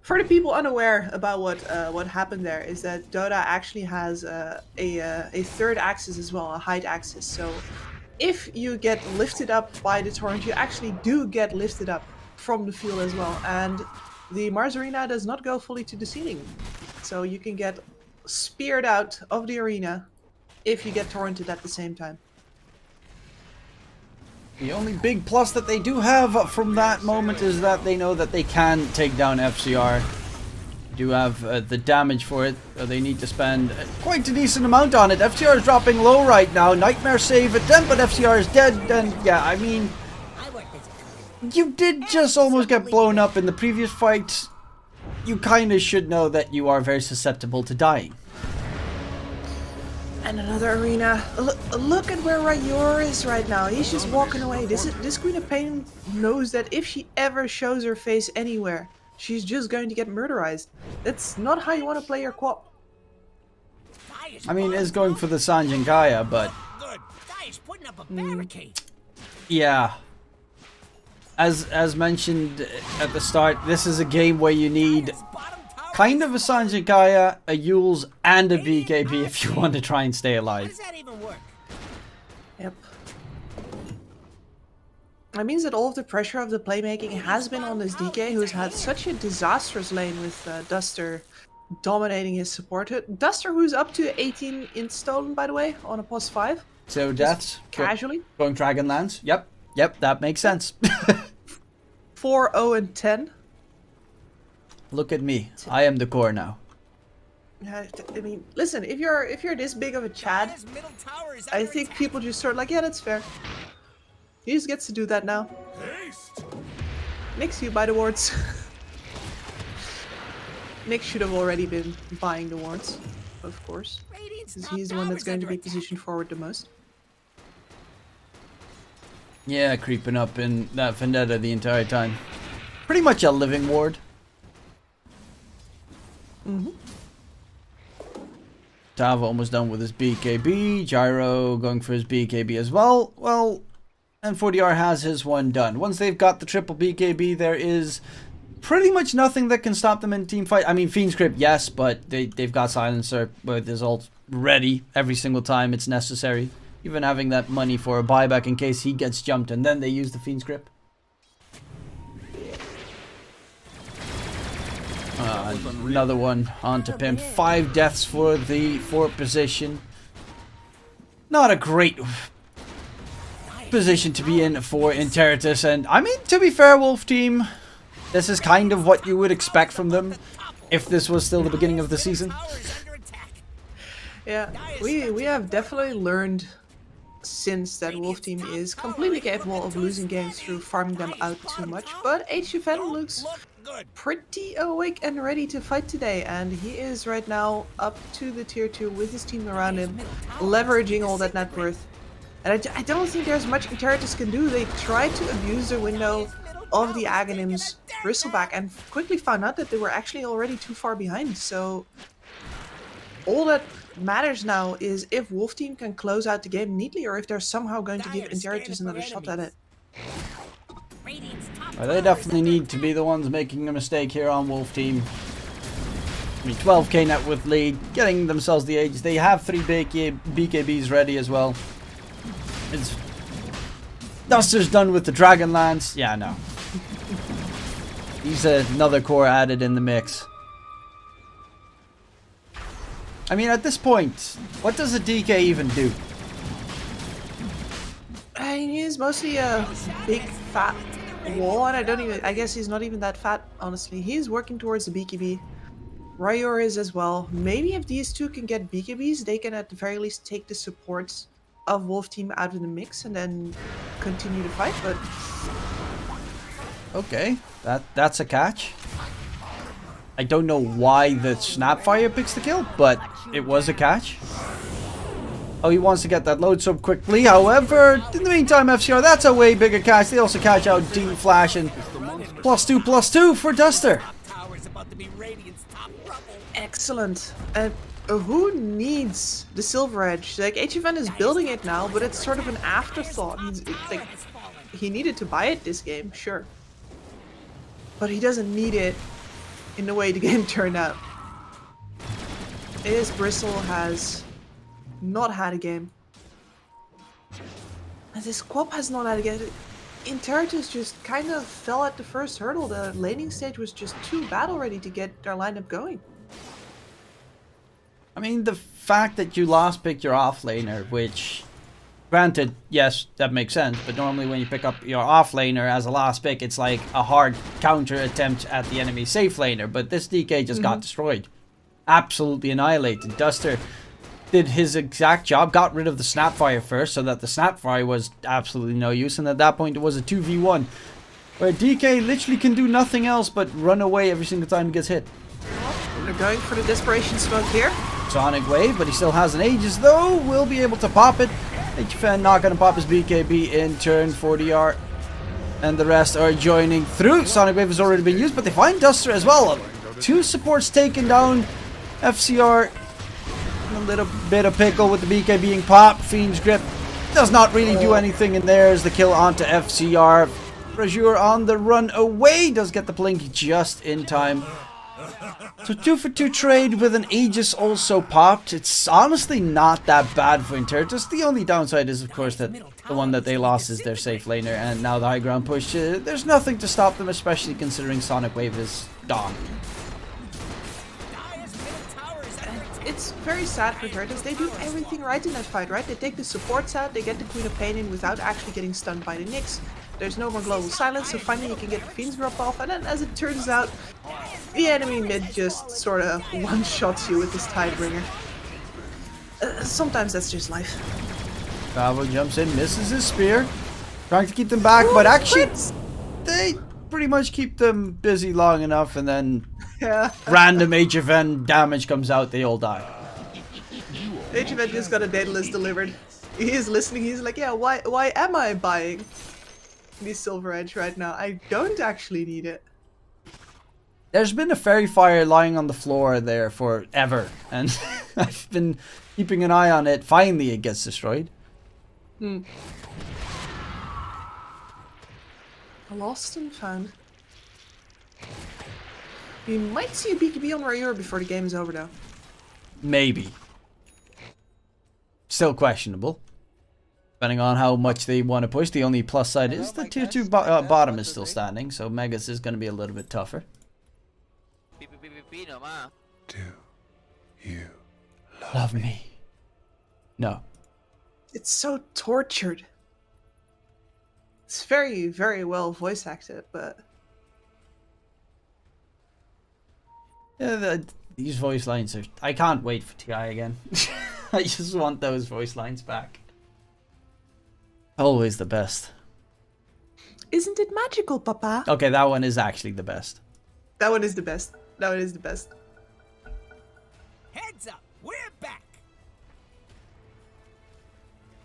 for the people unaware about what happened there, is that Dota actually has a third axis as well, a height axis. So, if you get lifted up by the torrent, you actually do get lifted up from the field as well. And the Mars Arena does not go fully to the ceiling. So you can get speared out of the arena if you get torrented at the same time. The only big plus that they do have from that moment is that they know that they can take down FCR. Do have the damage for it. They need to spend quite a decent amount on it. FCR is dropping low right now. Nightmare save it then, but FCR is dead. And yeah, I mean, you did just almost get blown up in the previous fight. You kind of should know that you are very susceptible to dying. And another arena. Look at where Rayor is right now. He's just walking away. This Queen of Pain knows that if she ever shows her face anywhere, she's just going to get murderized. That's not how you want to play your co-op. I mean, it's going for the Sanjin Gaia, but Good. Dice putting up a barricade. yeah. As mentioned at the start, this is a game where you need kind of a Sanjin Gaia, a Eul's, and a BKB if you want to try and stay How alive. does that even work? Yep. That means that all of the pressure of the playmaking has been on this DK, who's had such a disastrous lane with Duster dominating his support. Duster, who's up to 18 in stolen, by the way, on a +5. So deaths, Casually. going Dragonlance. Yep, that makes sense. 4, 0, and 10. Look at me, I am the core now. I mean, listen, if you're this big of a Chad, This middle tower is I under think attack. people just sort of like, yeah, that's fair. He just gets to do that now. Haste! Nix you buy the wards. Nix should have already been buying the wards, of course. Radiant's Because top he's the one tower that's is going to under be attack. positioned forward the most. Yeah, creeping up in that Vendetta the entire time. Pretty much a living ward. Tava almost done with his BKB. Gyro going for his BKB as well. Well, and 4DR has his one done. Once they've got the triple BKB, there is pretty much nothing that can stop them in team fight. I mean, Fiend's Crypt, yes, but they've got Silencer with his ult ready every single time it's necessary. Even having that money for a buyback in case he gets jumped and then they use the Fiend's Crypt. Another one onto Pimp. 5 deaths for the 4th position. Not a great position to be in for Interitus. And I mean, to be fair, Wolf Team, this is kind of what you would expect from them if this was still the beginning of the season. Tower is under attack. Yeah, we have definitely learned since that Wolf Team is completely capable of losing games through farming them out too much. But HFN looks Look good. pretty awake and ready to fight today, and he is right now up to the tier 2 with his team around him, leveraging all that net worth. And I don't think there's much Interitus can do. They tried to abuse the window of the Aghanim's bristleback and quickly found out that they were actually already too far behind. So all that matters now is if Wolf Team can close out the game neatly, or if they're somehow going to give Interitus another shot at it. Radiant's top They tower is definitely under need to be the ones making a mistake here on Wolf Team. I mean, 12k net with lead, getting themselves the Aegis. They have 3 BKBs ready as well. It's Duster's done with the Dragonlance. Yeah, no. He's another core added in the mix. I mean, at this point, what does a DK even do? He is mostly a big fat wall, and I guess he's not even that fat, honestly. He's working towards the BKB. Rayor is as well. Maybe if these two can get BKBs, they can at the very least take the supports of Wolf Team out of the mix and then continue the fight, but Okay, that's a catch. I don't know why the Snapfire picks the kill, but it was a catch. Oh, he wants to get that load sub quickly. However, in the meantime, FCR, that's a way bigger catch. They also catch out Deep Flash and +2/+2 for Duster. top tower is about to be Radiant's top rubble. excellent. Who needs the Silver Edge? Like, HFN is building it now, but it's sort of an afterthought. Like, he needed to buy it this game, sure. But he doesn't need it in the way the game turned out. Bristle has not had a game. And this Quap has not had a game. Interitus just kind of fell at the first hurdle. The laning stage was just too bad already to get their lineup going. I mean, the fact that you last picked your offlaner, which, granted, yes, that makes sense, but normally when you pick up your offlaner as a last pick, it's like a hard counter attempt at the enemy safe laner, but this DK just got destroyed. Absolutely annihilated. Duster did his exact job, got rid of the Snapfire first, so that the Snapfire was absolutely no use, and at that point it was a 2v1, where DK literally can do nothing else but run away every single time he gets hit. They're going for the Desperation Smoke here. Sonic Wave, but he still has an Aegis though, will be able to pop it. HFN not going to pop his BKB in turn 40R, and the rest are joining through. Sonic Wave has already been used, but they find Duster as well. 2 supports taken down. FCR in a little bit of pickle with the BK being popped. Fiend's Grip does not really do anything, and there's the kill onto FCR. Brazier on the run away, does get the blink just in time. So 2 for 2 trade with an Aegis also popped. It's honestly not that bad for Interitus. The only downside is, of course, that the one that they lost is their safe laner, and now the high ground push, there's nothing to stop them, especially considering Sonic Wave is gone. It's very sad for Interitus. They do everything right in that fight, right? They take the supports out, they get the Queen of Pain in without actually getting stunned by the Nyx. There's no more global silence, so finally you can get the Fiend's Drop off, and then as it turns out, the enemy mid just sort of one-shots you with his Tidebringer. Sometimes that's just life. Bravo jumps in, misses his spear, trying to keep them back, but actually they pretty much keep them busy long enough, and then random HFN damage comes out, they all die. HFN just got a Daedalus delivered. He is listening, he's like, yeah, why am I buying the Silver Edge right now? I don't actually need it. There's been a Fairy Fire lying on the floor there forever, and I've been keeping an eye on it. Finally it gets destroyed. Lost and found. We might see a BKB on Rayur before the game is over though. Maybe. Still questionable. Depending on how much they want to push. The only plus side is the tier 2 bottom is still standing, so Megas is going to be a little bit tougher. Do you Love me? No. It's so tortured. It's very, very well voice acted, but yeah, these voice lines are... I can't wait for TI again. I just want those voice lines back. Always the best. isn't it magical, Papa? Okay, that one is actually the best. That one is the best. That one is the best. Heads up, we're back.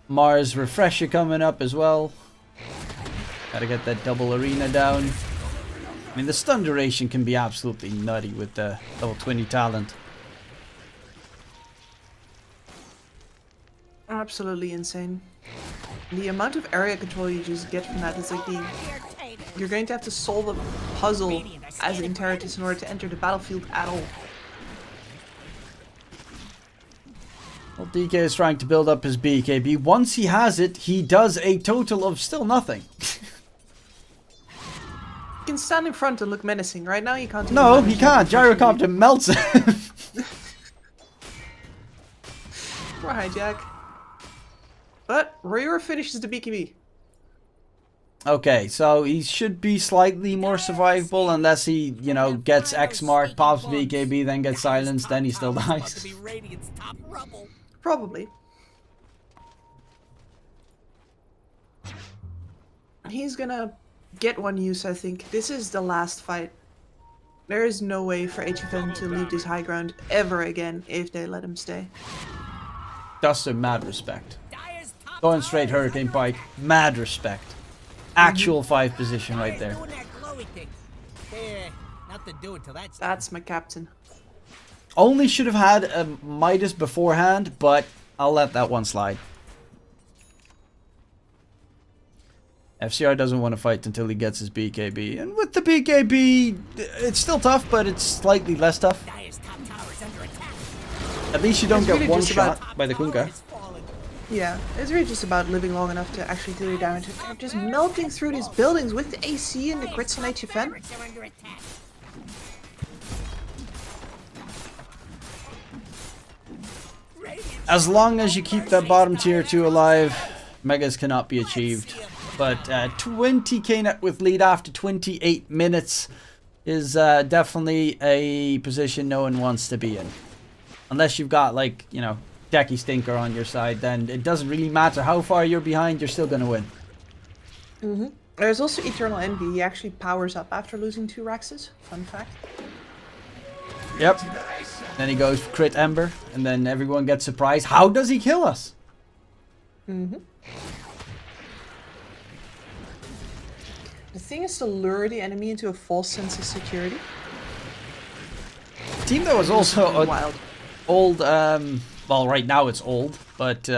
Mars Refresher coming up as well. Gotta get that double arena down. I mean, the stun duration can be absolutely nutty with the level 20 talent. Absolutely insane. The amount of area control you just get from that is like you're going to have to solve a puzzle as an Interitus in order to enter the battlefield at all. Well, DK is trying to build up his BKB. Once he has it, he does a total of still nothing. You can stand in front and look menacing. Right now you can't. No, he can't. Gyrocopter melts him. Poor hijack. But Rayur finishes the BKB. Okay, so he should be slightly more survivable unless he, you know, gets X mark, pops BKB, then gets silenced, then he still dies. Probably. He's gonna get one use, I think. This is the last fight. There is no way for HFN to leave this high ground ever again if they let him stay. Duster, mad respect. Going straight Hurricane Pike, mad respect. Actual 5 position right there. That's my captain. Only should have had a Midas beforehand, but I'll let that one slide. FCR doesn't want to fight until he gets his BKB. And with the BKB, it's still tough, but it's slightly less tough. Dire's top tower is under attack. At least you don't It's get really one just shot about- by the Tower Kunkka. has fallen. Yeah, it's really just about living long enough to actually do your damage. They're just melting through these buildings with the AC and the crits on HFN. Barracks are under attack. Radiant's As long as you keep that bottom tier 2 alive, megas cannot be achieved. But 20k net with lead after 28 minutes is definitely a position no one wants to be in. Unless you've got, like, you know, Decky Stinker on your side, then it doesn't really matter how far you're behind, you're still going to win. There's also Eternal Envy. He actually powers up after losing 2 Raxes. Fun fact. Yep. Then he goes for Crit Ember, and then everyone gets surprised. How does he kill us? The thing is to lure the enemy into a false sense of security. Team that was also Wild. old, well, right now it's old, but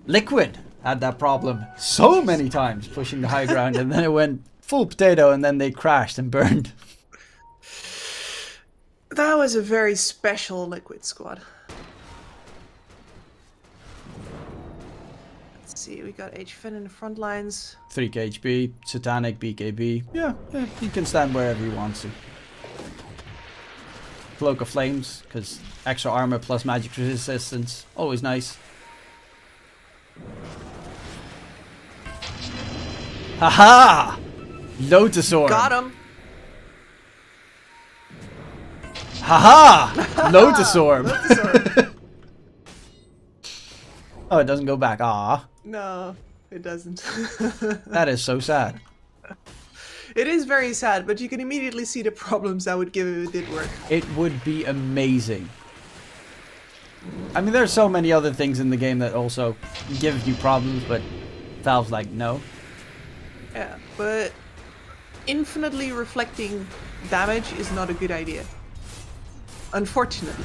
Liquid had that problem so many times pushing the high ground, and then it went full potato, and then they crashed and burned. That was a very special Liquid squad. Let's see, we got HFN in the front lines. 3k HP, Satanic, BKB. Yeah, he can stand wherever he wants to. Cloak of Flames, because extra armor plus magic resistance. Always nice. Haha! Lotus Orb. Got him! Haha! Lotus Orb. Lotus Orb. Oh, it doesn't go back. Ah, No, it doesn't. that is so sad. It is very sad, but you can immediately see the problems that would give if it did work. It would be amazing. I mean, there's so many other things in the game that also give you problems, but Valve's like, no. Yeah, but infinitely reflecting damage is not a good idea. Unfortunately.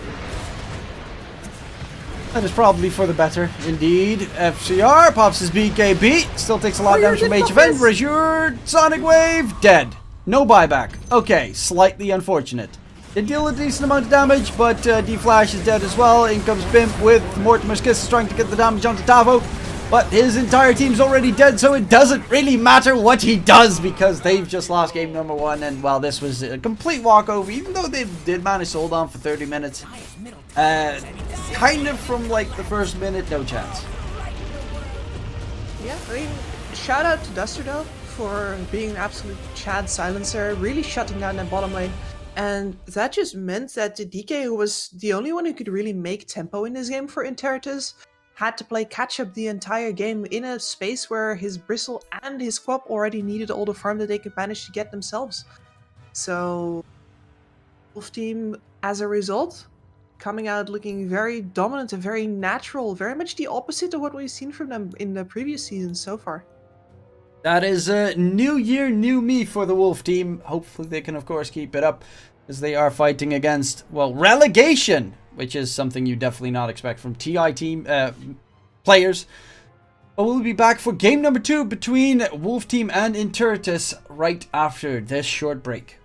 That is probably for the better, indeed. FCR pops his BKB, still takes a lot of damage from HFN. Brazier, Sonic Wave, dead. No buyback. Okay, slightly unfortunate. Did deal a decent amount of damage, but D-Flash is dead as well. In comes Bimp with Mortimer's Kiss trying to get the damage onto Tavo. But his entire team's already dead, so it doesn't really matter what he does because they've just lost game number 1. And while this was a complete walkover, even though they did manage to hold on for 30 minutes, Dire's middle tower is ready to see. kind of from like the first minute, no chance. Yeah, I mean, shout out to Duster though for being an absolute Chad silencer, really shutting down that bottom lane. And that just meant that the DK, who was the only one who could really make tempo in this game for Interitus, had to play catch-up the entire game in a space where his Bristle and his Quap already needed all the farm that they could manage to get themselves. So, Wolf Team, as a result, coming out looking very dominant and very natural, very much the opposite of what we've seen from them in the previous seasons so far. That is a new year, new me for the Wolf Team. Hopefully they can, of course, keep it up as they are fighting against, well, relegation, which is something you definitely not expect from TI team players. But we'll be back for game number 2 between Wolf Team and Interitus right after this short break.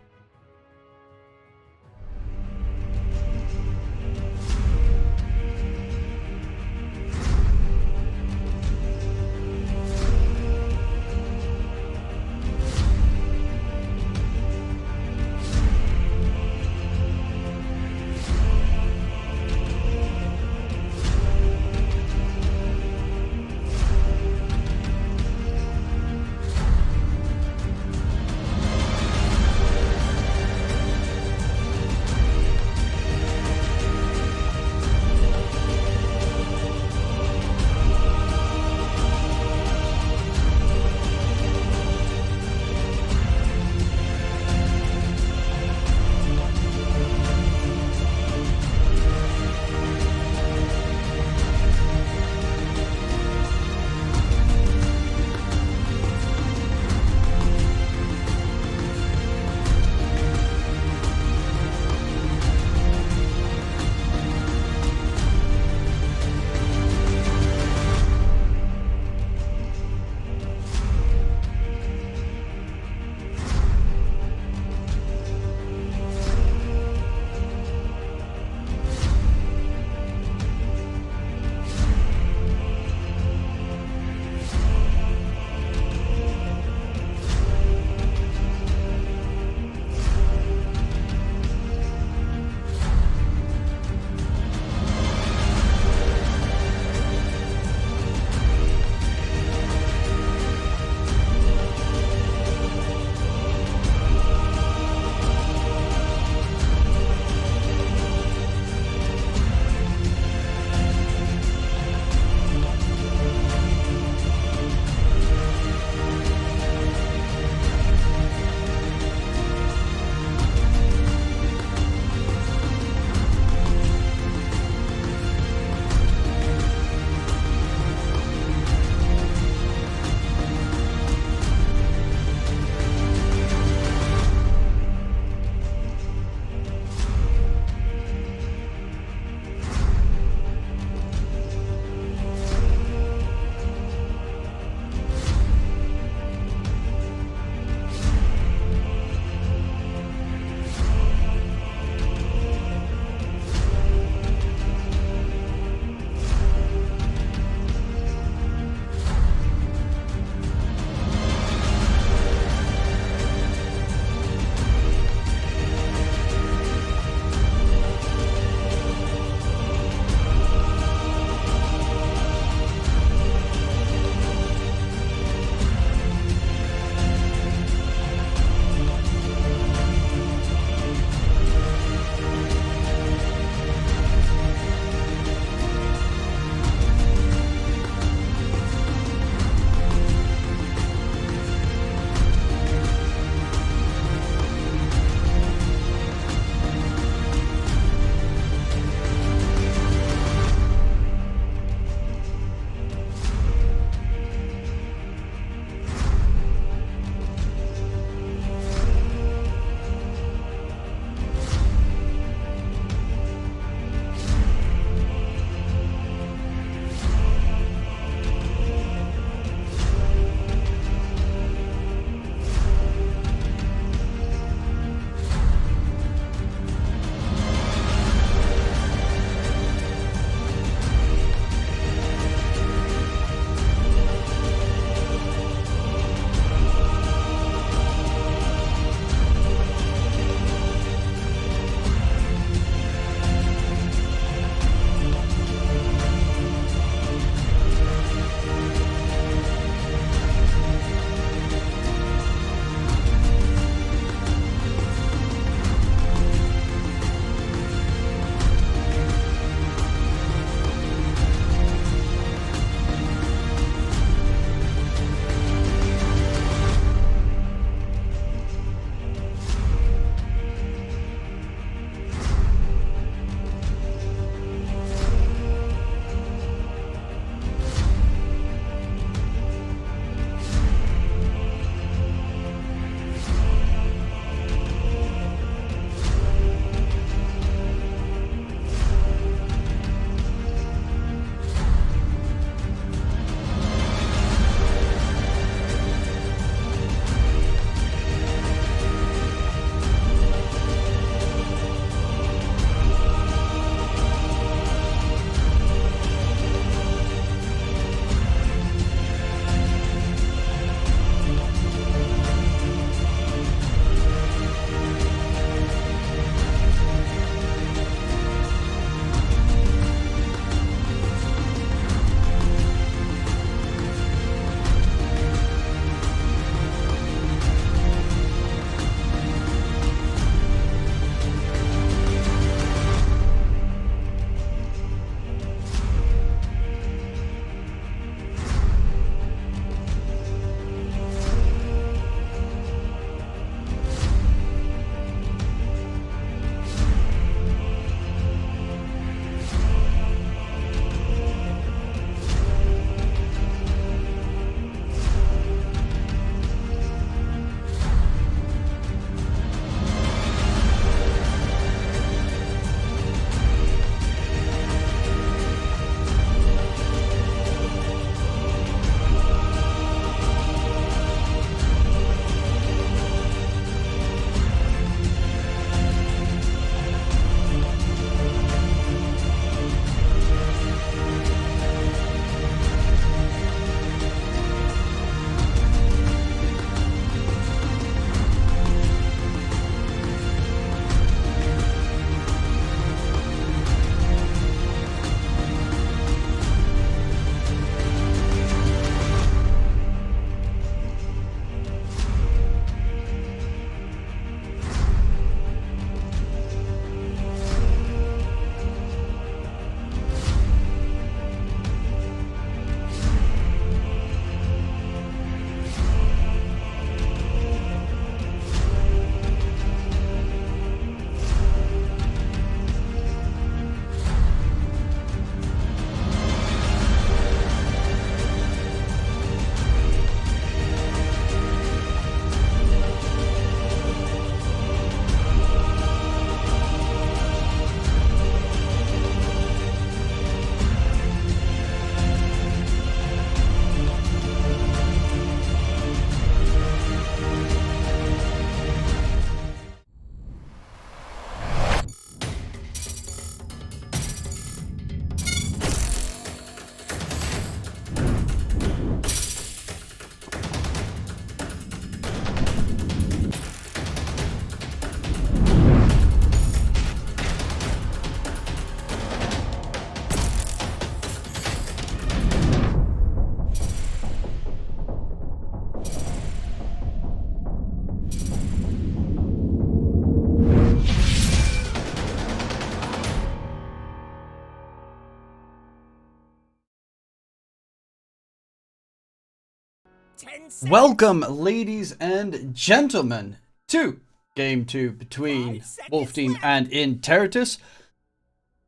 seconds. Welcome, ladies and gentlemen, to Game 2 between 5 seconds Wolf Team left. and Intertis.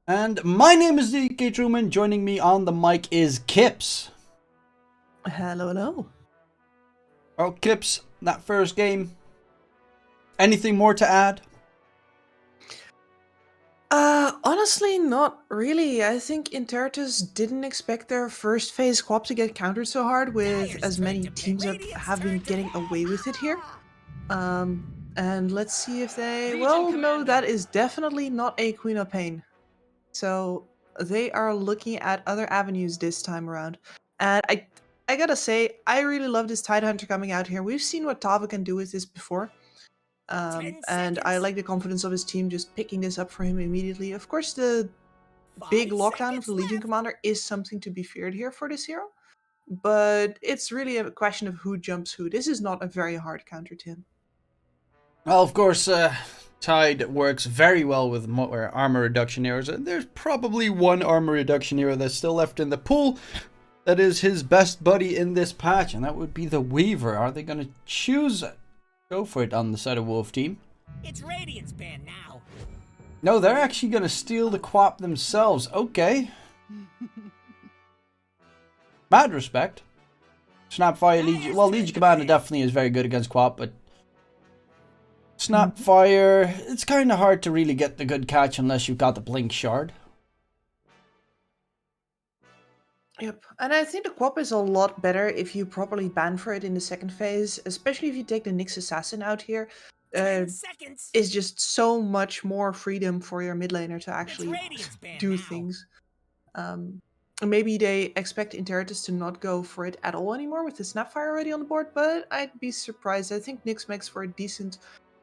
And my name is DK Truman. Joining me on the mic is Kips. Hello, hello. Oh, Kips, that first game. Anything more to add? Honestly, not really. I think Intertis didn't expect their first phase co-op to get countered so hard with Tires as many turn to teams that Radiant's have been turn to getting away with it here. And let's see if they... Legion Well, no, Commander. that is definitely not a Queen of Pain. So they are looking at other avenues this time around. And I gotta say, I really love this Tidehunter coming out here. We've seen what Tava can do with this before. 10 And I seconds. like the confidence of his team just picking this up for him immediately. Of course, the big 5 lockdown of seconds the Legion left. Commander is something to be feared here for this hero. But it's really a question of who jumps who. This is not a very hard counter to him. Well, of course, Tide works very well with more armor reduction heroes. And there's probably one armor reduction hero that's still left in the pool. That is his best buddy in this patch, and that would be the Weaver. Are they going to choose go for it on the side of Wolf Team? It's Radiant's band now. No, they're actually going to steal the Quap themselves. Okay. Mad respect. Snapfire, Legion. Well, Legion Commander definitely is very good against Quap, but Snapfire, it's kind of hard to really get the good catch unless you've got the Blink Shard. Yep, and I think the Quap is a lot better if you properly ban for it in the second phase, especially if you take the Nyx Assassin out here. 10 seconds. It's just so much more freedom for your mid laner to It's actually Radiant's band do now. things. Maybe they expect Intertis to not go for it at all anymore with the Snapfire already on the board, but I'd be surprised. I think Nyx makes for a decent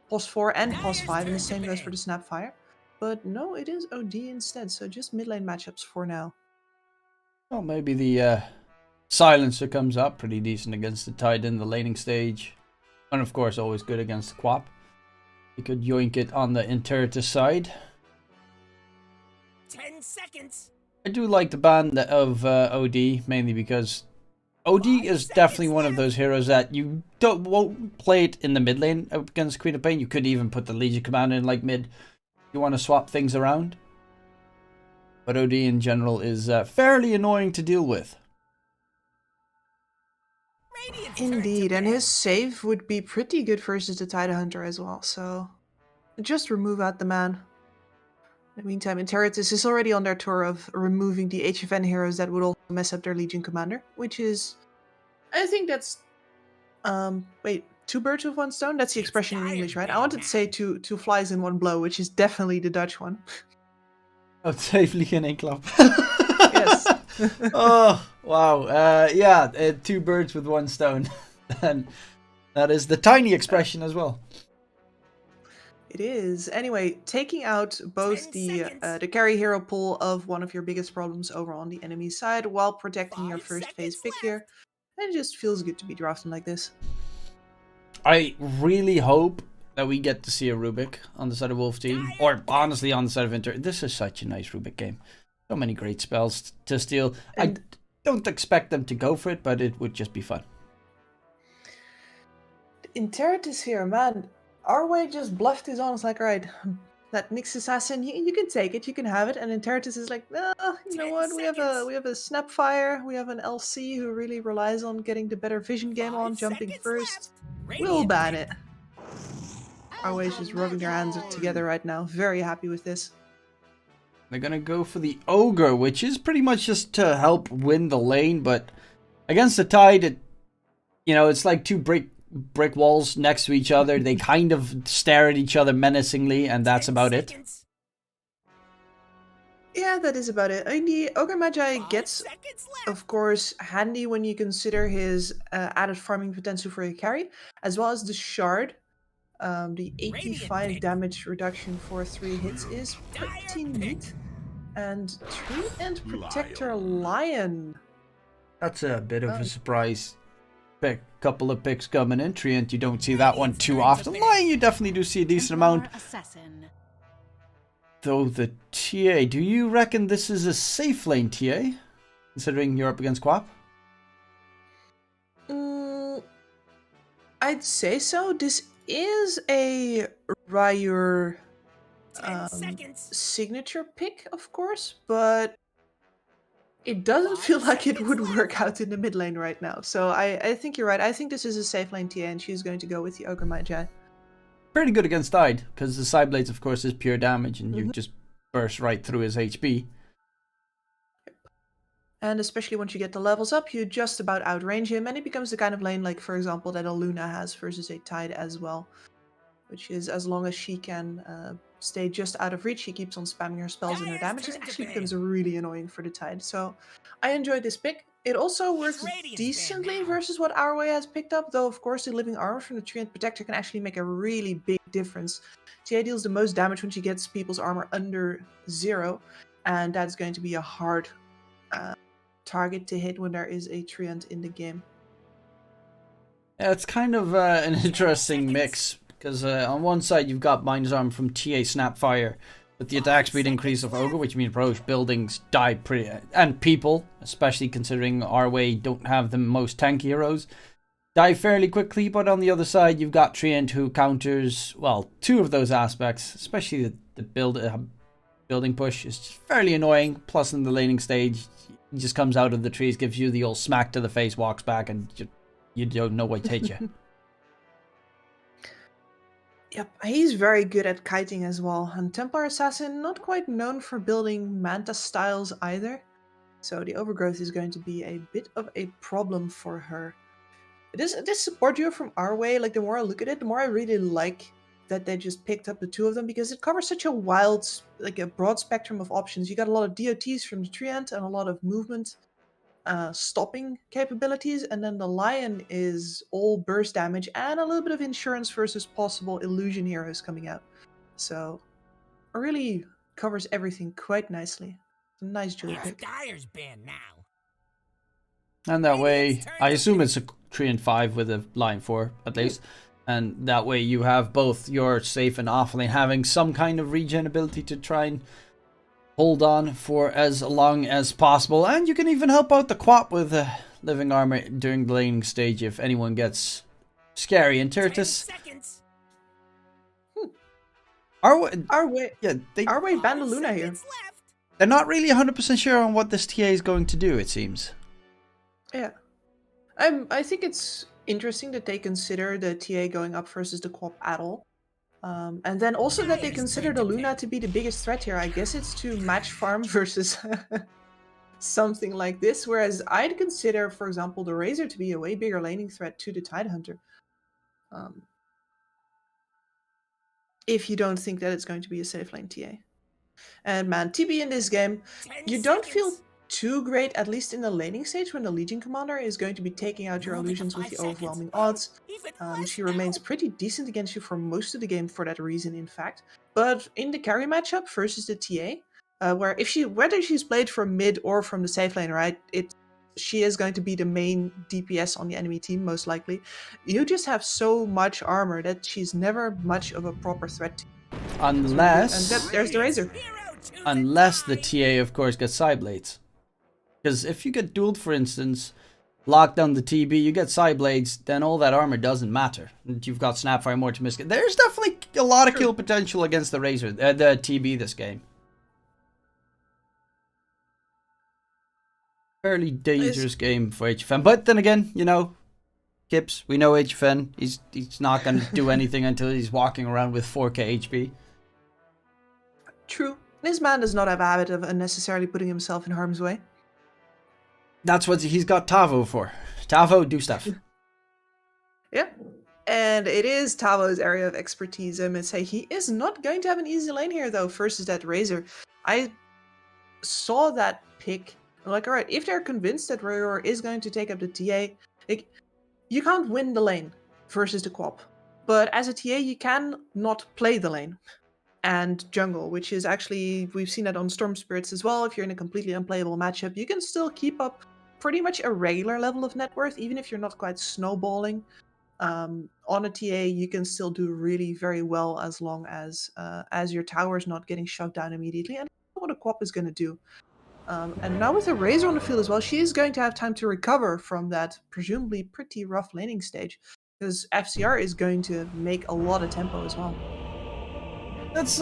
pos 4 and pos 5, and the same goes for the Snapfire. But no, it is OD instead, so just mid lane matchups for now. Well, maybe the Silencer comes up pretty decent against the Tide in the laning stage. And of course, always good against the Quap. You could yoink it on the Intertis side. 10 seconds. I do like the ban of OD, mainly because OD is definitely one of those heroes that you won't play it in the mid lane against Queen of Pain. You could even put the Legion Commander in like mid. You want to swap things around. But OD in general is fairly annoying to deal with. Radiant's turn to Indeed, and band. his save would be pretty good versus the Tidehunter as well, so just remove out the man. In the meantime, Intertis is already on their tour of removing the HFN heroes that would also mess up their Legion Commander, which is, I think that's, wait, two birds with one stone? That's the It's expression in Dire's English, right? I band wanted to say two flies in one blow, which is definitely the Dutch one. Oh, safely in a club. Yes. Oh, wow. Yeah, two birds with one stone. And that is the tiny expression as well. It is. Anyway, taking out both 10 the seconds. carry hero pool of one of your biggest problems over on the enemy side while protecting your 5 first phase seconds pick here. And it just feels good to be drafting like this. I really hope that we get to see a Rubik on the side of Wolf Team. Or honestly on the side of Inter. This is such a nice Rubik game. So many great spells to steal. And I don't expect them to go for it, but it would just be fun. Intertis here, man. Our way just bluffed his on. It's like, right, that Nyx Assassin, you can take it, you can have it. And Intertis is like, no, you know 10 what? seconds. We have a Snapfire, we have an LC who really relies on getting the better vision game 5 on, jumping seconds first. left. We'll Radiant ban band. it. Our way is just rubbing their hands together right now. Very happy with this. They're gonna go for the Ogre, which is pretty much just to help win the lane, but against the Tide, it's like two brick walls next to each other. They kind of stare at each other menacingly, and that's 10 about it. seconds. Yeah, that is about it. I mean, the Ogre Magi 5 gets, seconds left. of course, handy when you consider his added farming potential for a carry, as well as the Shard. The 85 pick. damage reduction for 3 hits is pretty Dire neat. And Tree and Protector Lion. That's a bit of Oh. a surprise. Couple of picks coming in. Treant, you don't see that one too Turn to often. bed. Lion, you definitely do see a decent amount. Assassin. Though the TA, do you reckon this is a safe lane TA? Considering you're up against Quap? I'd say so. This is a Ryur 10 seconds. signature pick, of course, but it doesn't 5 feel like it would seconds work left. out in the mid lane right now. So I think you're right. I think this is a safe lane TA, and she's going to go with the Ogre Magi. Pretty good against Tide, because the side blades, of course, is pure damage, and you just burst right through his HP. And especially once you get the levels up, you just about outrange him, and it becomes the kind of lane, like, for example, that a Luna has versus a Tide as well. Which is, as long as she can stay just out of reach, she keeps on spamming her spells and her Dire's damage. It turn to actually ban. becomes really annoying for the Tide. So I enjoyed this pick. It also works Radiant's ban decently now. versus what our way has picked up, though of course the living armor from the Treant Protector can actually make a really big difference. TA deals the most damage when she gets people's armor under 0, and that's going to be a hard target to hit when there is a Treant in the game. Yeah, it's kind of an interesting seconds. mix, because on one side you've got Minus Arm from TA Snapfire, with the attack speed increase of Ogre, which means Roche buildings die pretty, and people, especially considering our way don't have the most tanky heroes, die fairly quickly. But on the other side you've got Treant, who counters, well, 2 of those aspects, especially the building push is just fairly annoying. Plus in the laning stage, he just comes out of the trees, gives you the old smack to the face, walks back, and you don't know what hit you. Yep, he's very good at kiting as well. And Templar Assassin, not quite known for building Manta styles either. So the overgrowth is going to be a bit of a problem for her. This support duo from our way, like, the more I look at it, the more I really like that they just picked up the 2 of them, because it covers such a wild, like, a broad spectrum of options. You got a lot of DOTs from the Treant and a lot of movement stopping capabilities, and then the Lion is all burst damage and a little bit of insurance versus possible illusion heroes coming out. So it really covers everything quite nicely. It's a nice dual It's pick. Dire's ban now. And that way, Radiant's turn I to assume finish. it's a 3 and 5 with a line 4 at least. And that way you have both your safe and off lane having some kind of regen ability to try and hold on for as long as possible. And you can even help out the Quap with living armor during the laning stage if anyone gets scary. And 10 Tertus, seconds. Our way banned a Five Luna here. seconds left. they're not really 100% sure on what this TA is going to do, it seems. Yeah. I think it's interesting that they consider the TA going up versus the Quap at all. And then also that they Dire's consider turn the to Luna pick. to be the biggest threat here. I guess it's to match farm versus something like this. Whereas I'd consider, for example, the Razor to be a way bigger laning threat to the Tidehunter. If you don't think that it's going to be a safe lane TA. And man, TB in this game, 10 you don't feel seconds. too great, at least in the laning stage, when the Legion Commander is going to be taking out your Moving to illusions with 5 the seconds. overwhelming odds. Even less She now. remains pretty decent against you for most of the game for that reason, in fact. But in the carry matchup versus the TA, whether she's played from mid or from the safe lane, right? She is going to be the main DPS on the enemy team, most likely. You just have so much armor that she's never much of a proper threat to you. Unless... And there's the Razor. Hero to Unless the die. TA, of course, gets side blades. Because if you get dueled, for instance, lock down the TB, you get side blades, then all that armor doesn't matter. And you've got Snapfire, more to miss. There's definitely a lot of kill potential against the Razor, the TB this game. Fairly dangerous game for HFN. But then again, you know, Kips, we know HFN. He's not going to do anything until he's walking around with 4k HP. True. This man does not have a habit of unnecessarily putting himself in harm's way. That's what he's got Tavo for. Tavo, do stuff. Yeah. And it is Tavo's area of expertise. I must say, he is not going to have an easy lane here, though, versus that Razor. I saw that pick. I'm like, alright, if they're convinced that Razor is going to take up the TA, like, you can't win the lane versus the Quap. But as a TA, you can not play the lane. And jungle, which is actually, we've seen that on Storm Spirits as well. If you're in a completely unplayable matchup, you can still keep up pretty much a regular level of net worth, even if you're not quite snowballing. On a TA, you can still do really very well as long as your tower's not getting shut down immediately. And that's what a Quap is going to do. And now with a Razor on the field as well, she is going to have time to recover from that presumably pretty rough laning stage. Because FCR is going to make a lot of tempo as well. That's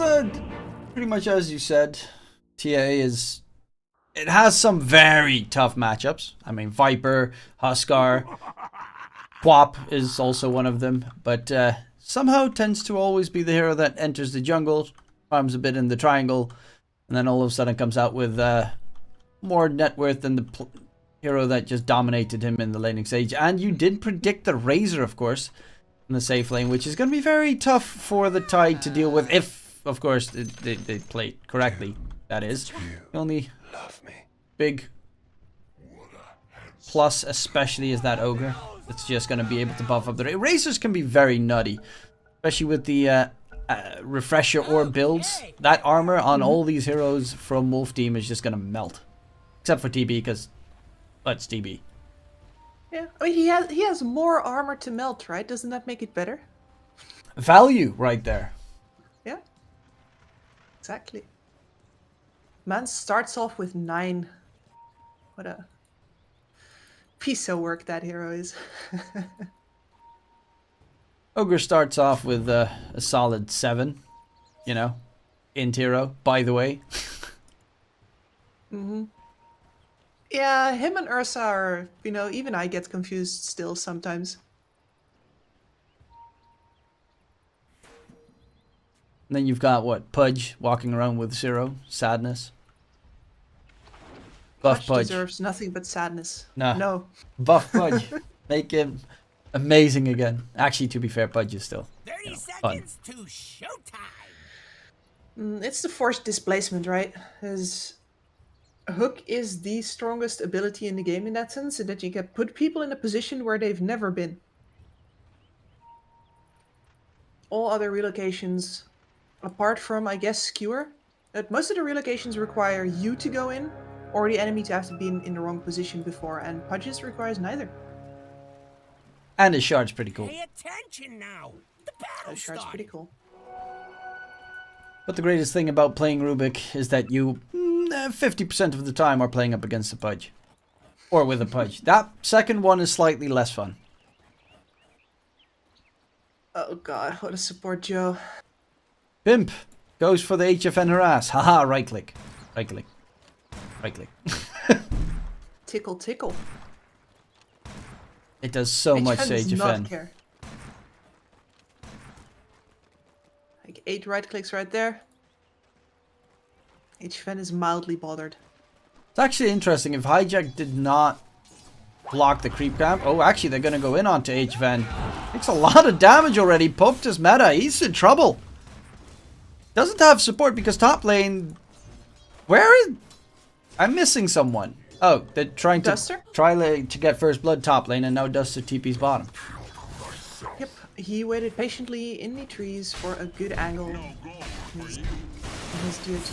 pretty much as you said. TA is... It has some very tough matchups. I mean, Viper, Huskar, Quap is also one of them. But somehow tends to always be the hero that enters the jungle, farms a bit in the triangle, and then all of a sudden comes out with more net worth than the hero that just dominated him in the laning stage. And you did predict the Razor, of course, in the safe lane, which is going to be very tough for the Tide to deal with if, of course, they play correctly. That is. The only big plus, especially, is that Ogre. It's just going to be able to buff up the... Razors can be very nutty, especially with the refresher orb builds. That armor on all these heroes from Wolf Team is just going to melt. Except for TB, because... Let's TB. Yeah, I mean, he has more armor to melt, right? Doesn't that make it better? Value right there. Yeah. Exactly. Man starts off with 9. What a piece of work that hero is. Ogre starts off with a solid 7, you know, int hero, by the way. Yeah, him and Ursa are, you know, even I get confused still sometimes. And then you've got, what, Pudge walking around with 0, sadness. Buff Pudge. Deserves nothing but sadness. Nah. No. Buff Pudge. Make him amazing again. Actually, to be fair, Pudge is still 30 fun. seconds to showtime. It's the forced displacement, right? His Hook is the strongest ability in the game in that sense, that you can put people in a position where they've never been. All other relocations, apart from, I guess, Skewer, that most of the relocations require you to go in, or the enemy to have to be in the wrong position before, and Pudges requires neither. And his shard's pretty cool. Pay attention now. The battle Shard's started. pretty cool. But the greatest thing about playing Rubik is that you 50% of the time are playing up against a Pudge. Or with a Pudge. That second one is slightly less fun. Oh god, what a support Joe. Pimp goes for the HFN harass. Haha, right click. Right click. Right click. Tickle, tickle. It does so much to does not HFN. care. Like 8 right clicks right there. HFN is mildly bothered. It's actually interesting. If Hijack did not block the creep camp. Oh, actually, they're going to go in onto HFN. Takes a lot of damage already. Poked his meta. He's in trouble. Doesn't have support because top lane... Where is... I'm missing someone. Oh, they're trying to to get first blood top lane, and now Duster TP's bottom. Yep, he waited patiently in the trees for a good angle in his DOT.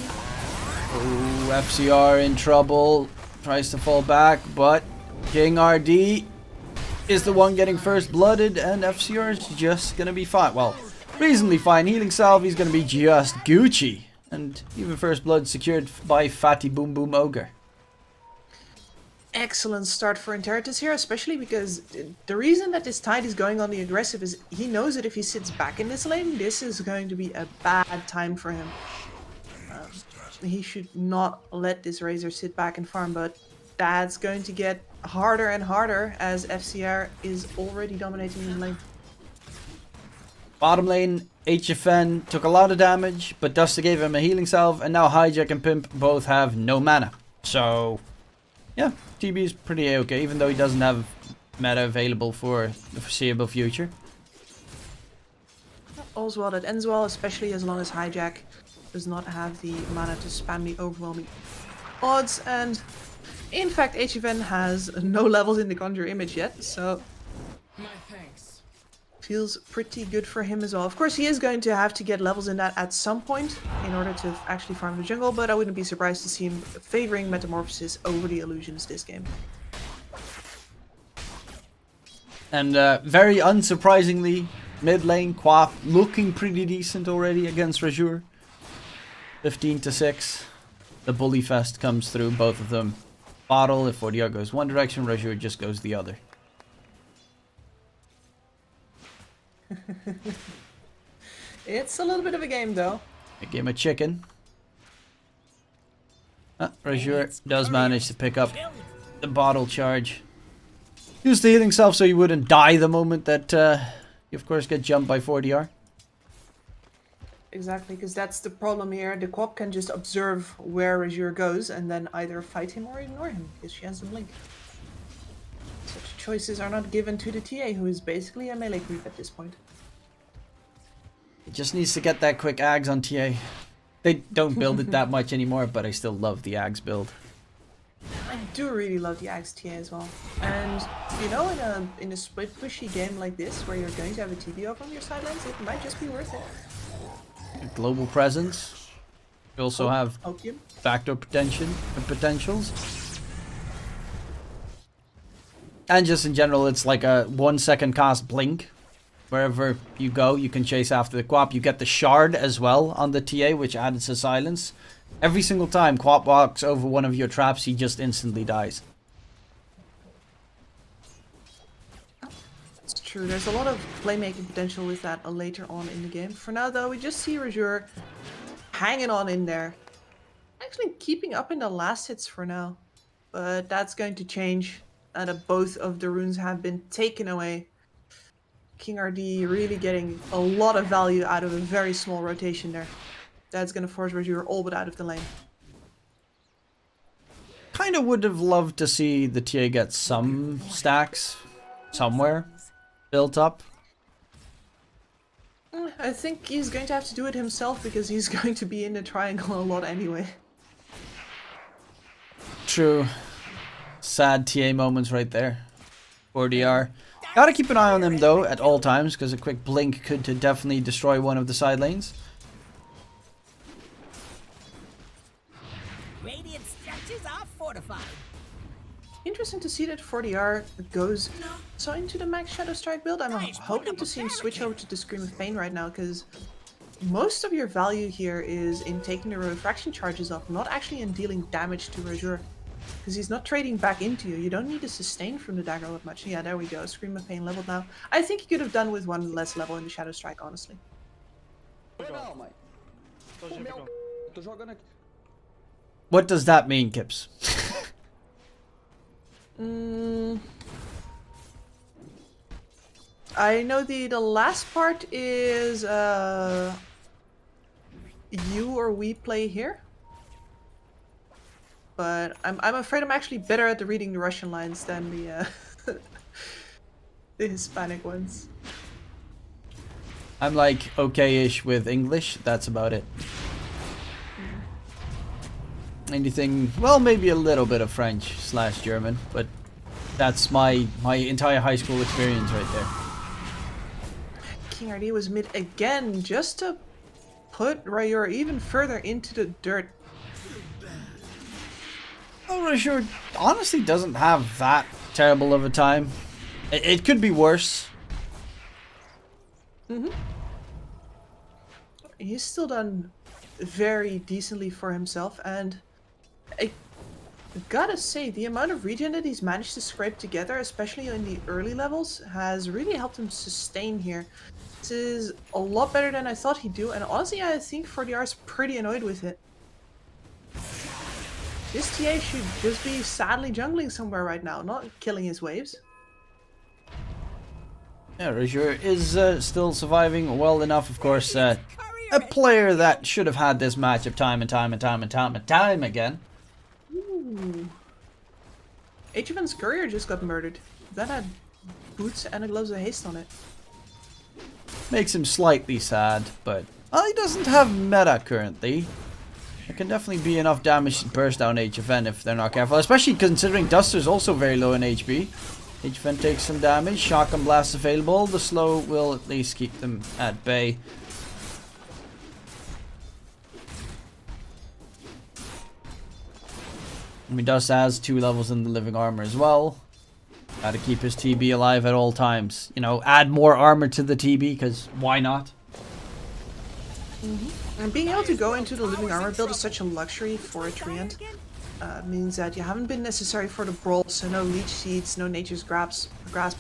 Oh, FCR in trouble. Tries to fall back, but King RD is the one getting first blooded, and FCR is just gonna be fine. Well, reasonably fine. Healing salve, he's gonna be just Gucci. And even first blood secured by Fatty Boom Boom Ogre. Excellent start for Interitus here, especially because the reason that this Tide is going on the aggressive is he knows that if he sits back in this lane, this is going to be a bad time for him. He should not let this Razor sit back and farm, but that's going to get harder and harder as FCR is already dominating in the lane. Bottom lane, HFN took a lot of damage, but Duster gave him a healing salve, and now Hijack and Pimp both have no mana. So, yeah, TB is pretty okay, even though he doesn't have meta available for the foreseeable future. All's well that ends well, especially as long as Hijack does not have the mana to spam the overwhelming odds, and in fact HFN has no levels in the Conjure image yet, so feels pretty good for him as well. Of course, he is going to have to get levels in that at some point in order to actually farm the jungle, but I wouldn't be surprised to see him favoring Metamorphosis over the Illusions this game. And very unsurprisingly, mid lane, Quap looking pretty decent already against Razur. 15-6. The Bully Fest comes through, both of them. Bottle, if Fordier goes one direction, Razur just goes the other. It's a little bit of a game, though. A game of chicken. Rajur does manage to pick up the bottle charge. Use the healing self so you wouldn't die the moment that you of course get jumped by 4DR. Exactly, because that's the problem here. The Quap can just observe where Azure goes and then either fight him or ignore him, because she has the blink. Such choices are not given to the TA, who is basically a melee creep at this point. It just needs to get that quick Ags on TA. They don't build it that much anymore, but I still love the Ags build. I do really love the Axe TA as well. And, you know, in a split pushy game like this, where you're going to have a TB over on your sidelines, it might just be worth it. Global presence. We also have Opium. backdoor potentials. And just in general, it's like a 1 second cast blink. Wherever you go, you can chase after the Quap. You get the shard as well on the TA, which adds to silence. Every single time Quap walks over one of your traps, he just instantly dies. It's true, there's a lot of playmaking potential with that later on in the game. For now, though, we just see Rajur hanging on in there. Actually keeping up in the last hits for now. But that's going to change. Both of the runes have been taken away. King RD really getting a lot of value out of a very small rotation there. That's going to force Rajur all but out of the lane. Kind of would have loved to see the TA get some stacks somewhere built up. I think he's going to have to do it himself because he's going to be in the triangle a lot anyway. True. Sad TA moments right there. 4DR. Gotta keep an eye on them though at all times, because a quick blink could definitely destroy one of the side lanes. Radiant structures are fortified. Interesting to see that 4DR goes so into the max Shadow Strike build. I'm hoping to see him switch over to the Scream of Pain right now, because most of your value here is in taking the refraction charges off, not actually in dealing damage to Rajur. Because he's not trading back into you. You don't need to sustain from the dagger that much. Yeah, there we go. Scream of Pain leveled now. I think he could have done with one less level in the Shadow Strike, honestly. What does that mean, Kips? I know the last part is you or we play here. But I'm afraid I'm actually better at reading the Russian lines than the the Hispanic ones. I'm like okay-ish with English. That's about it. Anything, well, maybe a little bit of French / German, but that's my entire high school experience right there. King RD was mid again, just to put Rajur even further into the dirt. Rajur honestly doesn't have that terrible of a time. It could be worse. He's still done very decently for himself, and I gotta say, the amount of regen that he's managed to scrape together, especially in the early levels, has really helped him sustain here. This is a lot better than I thought he'd do, and honestly I think 4DR is pretty annoyed with it. This TA should just be sadly jungling somewhere right now, not killing his waves. Yeah, Rajur is still surviving well enough, of course. A player that should have had this matchup time and time again. Ooh. HFN's courier just got murdered. That had boots and a gloves of haste on it. Makes him slightly sad, but he doesn't have meta currently. It can definitely be enough damage to burst down HFN if they're not careful, especially considering Duster's also very low in HP. HFN takes some damage, shotgun blast available, the slow will at least keep them at bay. I mean, Duster has 2 levels in the living armor as well. Gotta keep his TB alive at all times. You know, add more armor to the TB, because why not? And being able to go into the living armor build is such a luxury for a treant. Means that you haven't been necessary for the brawl, so no leech seeds, no nature's grasp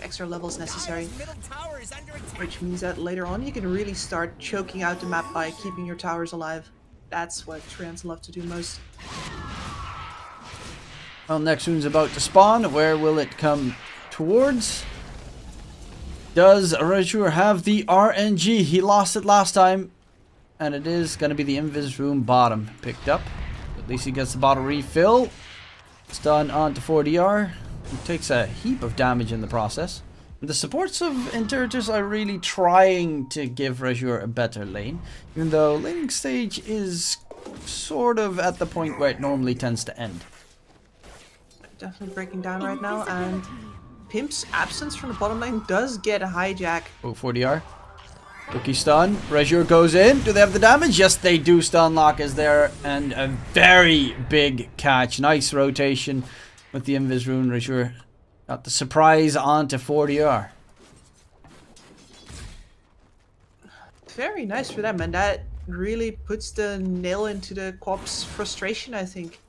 extra levels necessary. Dire's middle tower is under attack. Which means that later on you can really start choking out the map by keeping your towers alive. That's what Treants love to do most. Well, next rune's about to spawn. Where will it come towards? Does Rajur have the RNG? He lost it last time. And it is going to be the Invis rune bottom picked up. At least he gets the bottle refill. Stun onto 4DR. He takes a heap of damage in the process. The supports of Intertus are really trying to give Rajur a better lane. Even though laning stage is sort of at the point where it normally tends to end. Definitely breaking down right now, and Pimp's absence from the bottom lane does get a hijack. Oh, 4DR. Rookie stun. Rajur goes in. Do they have the damage? Yes, they do. Stun lock is there. And a very big catch. Nice rotation with the Invis rune. Rajur got the surprise onto 4DR. Very nice for them, and that really puts the nail into the Quap's frustration, I think.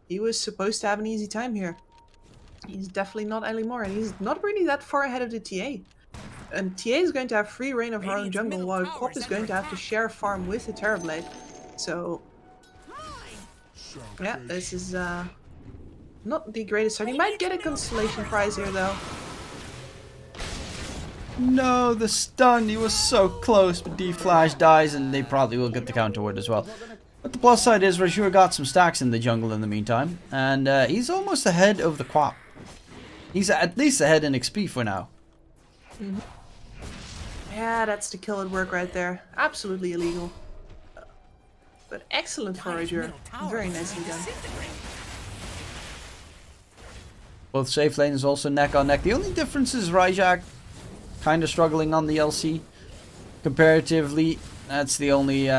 He was supposed to have an easy time here. He's definitely not anymore, and he's not really that far ahead of the TA. And TA is going to have free reign of her own jungle, while Quap is going to have to share farm with the Terrorblade. So, yeah, this is not the greatest start. He might get a consolation prize here, though. No, the stun. He was so close, but D-Flash dies, and they probably will get the counter word as well. But the plus side is Rajur got some stacks in the jungle in the meantime, and he's almost ahead of the Quap. He's at least ahead in XP for now. Mm-hmm. Yeah, that's the kill at work right there. Absolutely illegal. But excellent for Rajur. Very nicely done. Both safe lanes also neck on neck. The only difference is Rajak kind of struggling on the LC. Comparatively, that's the only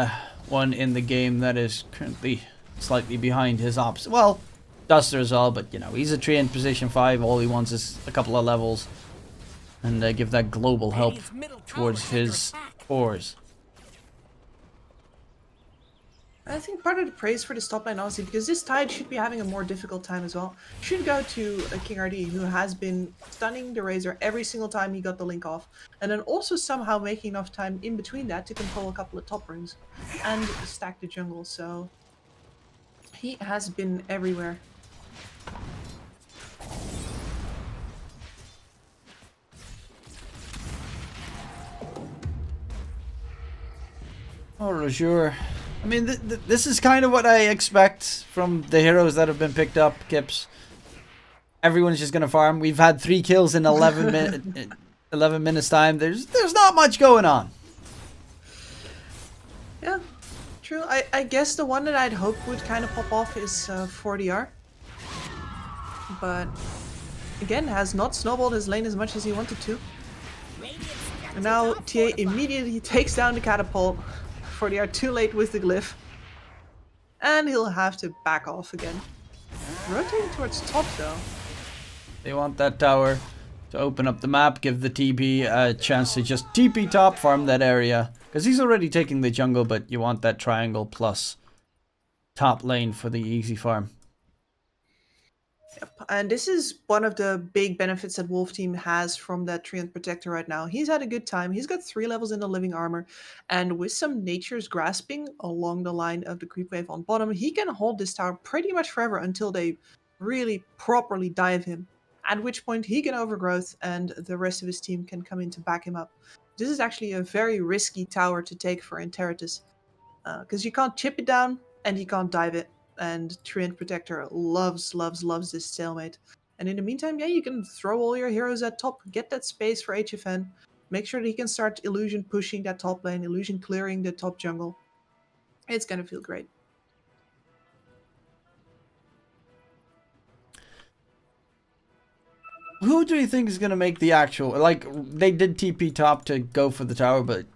one in the game that is currently slightly behind his ops. Well, Duster as well, but you know, he's a tree in position 5. All he wants is a couple of levels. And give that global help towards his cores. I think part of the praise for this top lane, honestly, because this Tide should be having a more difficult time as well, should go to King RD, who has been stunning the Razor every single time he got the link off, and then also somehow making enough time in between that to control a couple of top rings and stack the jungle, so he has been everywhere. Oh, Rajur. I mean, this is kind of what I expect from the heroes that have been picked up, Kips. Everyone's just going to farm. We've had 3 kills in 11 minutes time. There's not much going on. Yeah, true. I guess the one that I'd hope would kind of pop off is 4DR. But again, has not snowballed his lane as much as he wanted to. And now TA immediately takes down the catapult. 4DR too late with the glyph. And he'll have to back off again. Rotating towards top though. They want that tower to open up the map, give the TP a chance to just TP top, farm that area. Because he's already taking the jungle, but you want that triangle plus top lane for the easy farm. Yep. And this is one of the big benefits that Wolf Team has from that Treant Protector right now. He's had a good time. He's got 3 levels in the living armor. And with some Nature's Grasping along the line of the creep wave on bottom, he can hold this tower pretty much forever until they really properly dive him. At which point he can overgrowth and the rest of his team can come in to back him up. This is actually a very risky tower to take for Enteritus. Because you can't chip it down and you can't dive it. And Treant Protector loves this stalemate. And in the meantime, yeah, you can throw all your heroes at top, get that space for HFN, make sure that he can start illusion pushing that top lane, illusion clearing the top jungle. It's gonna feel great. Who do you think is going to make the actual... Like, they did TP top to go for the tower, but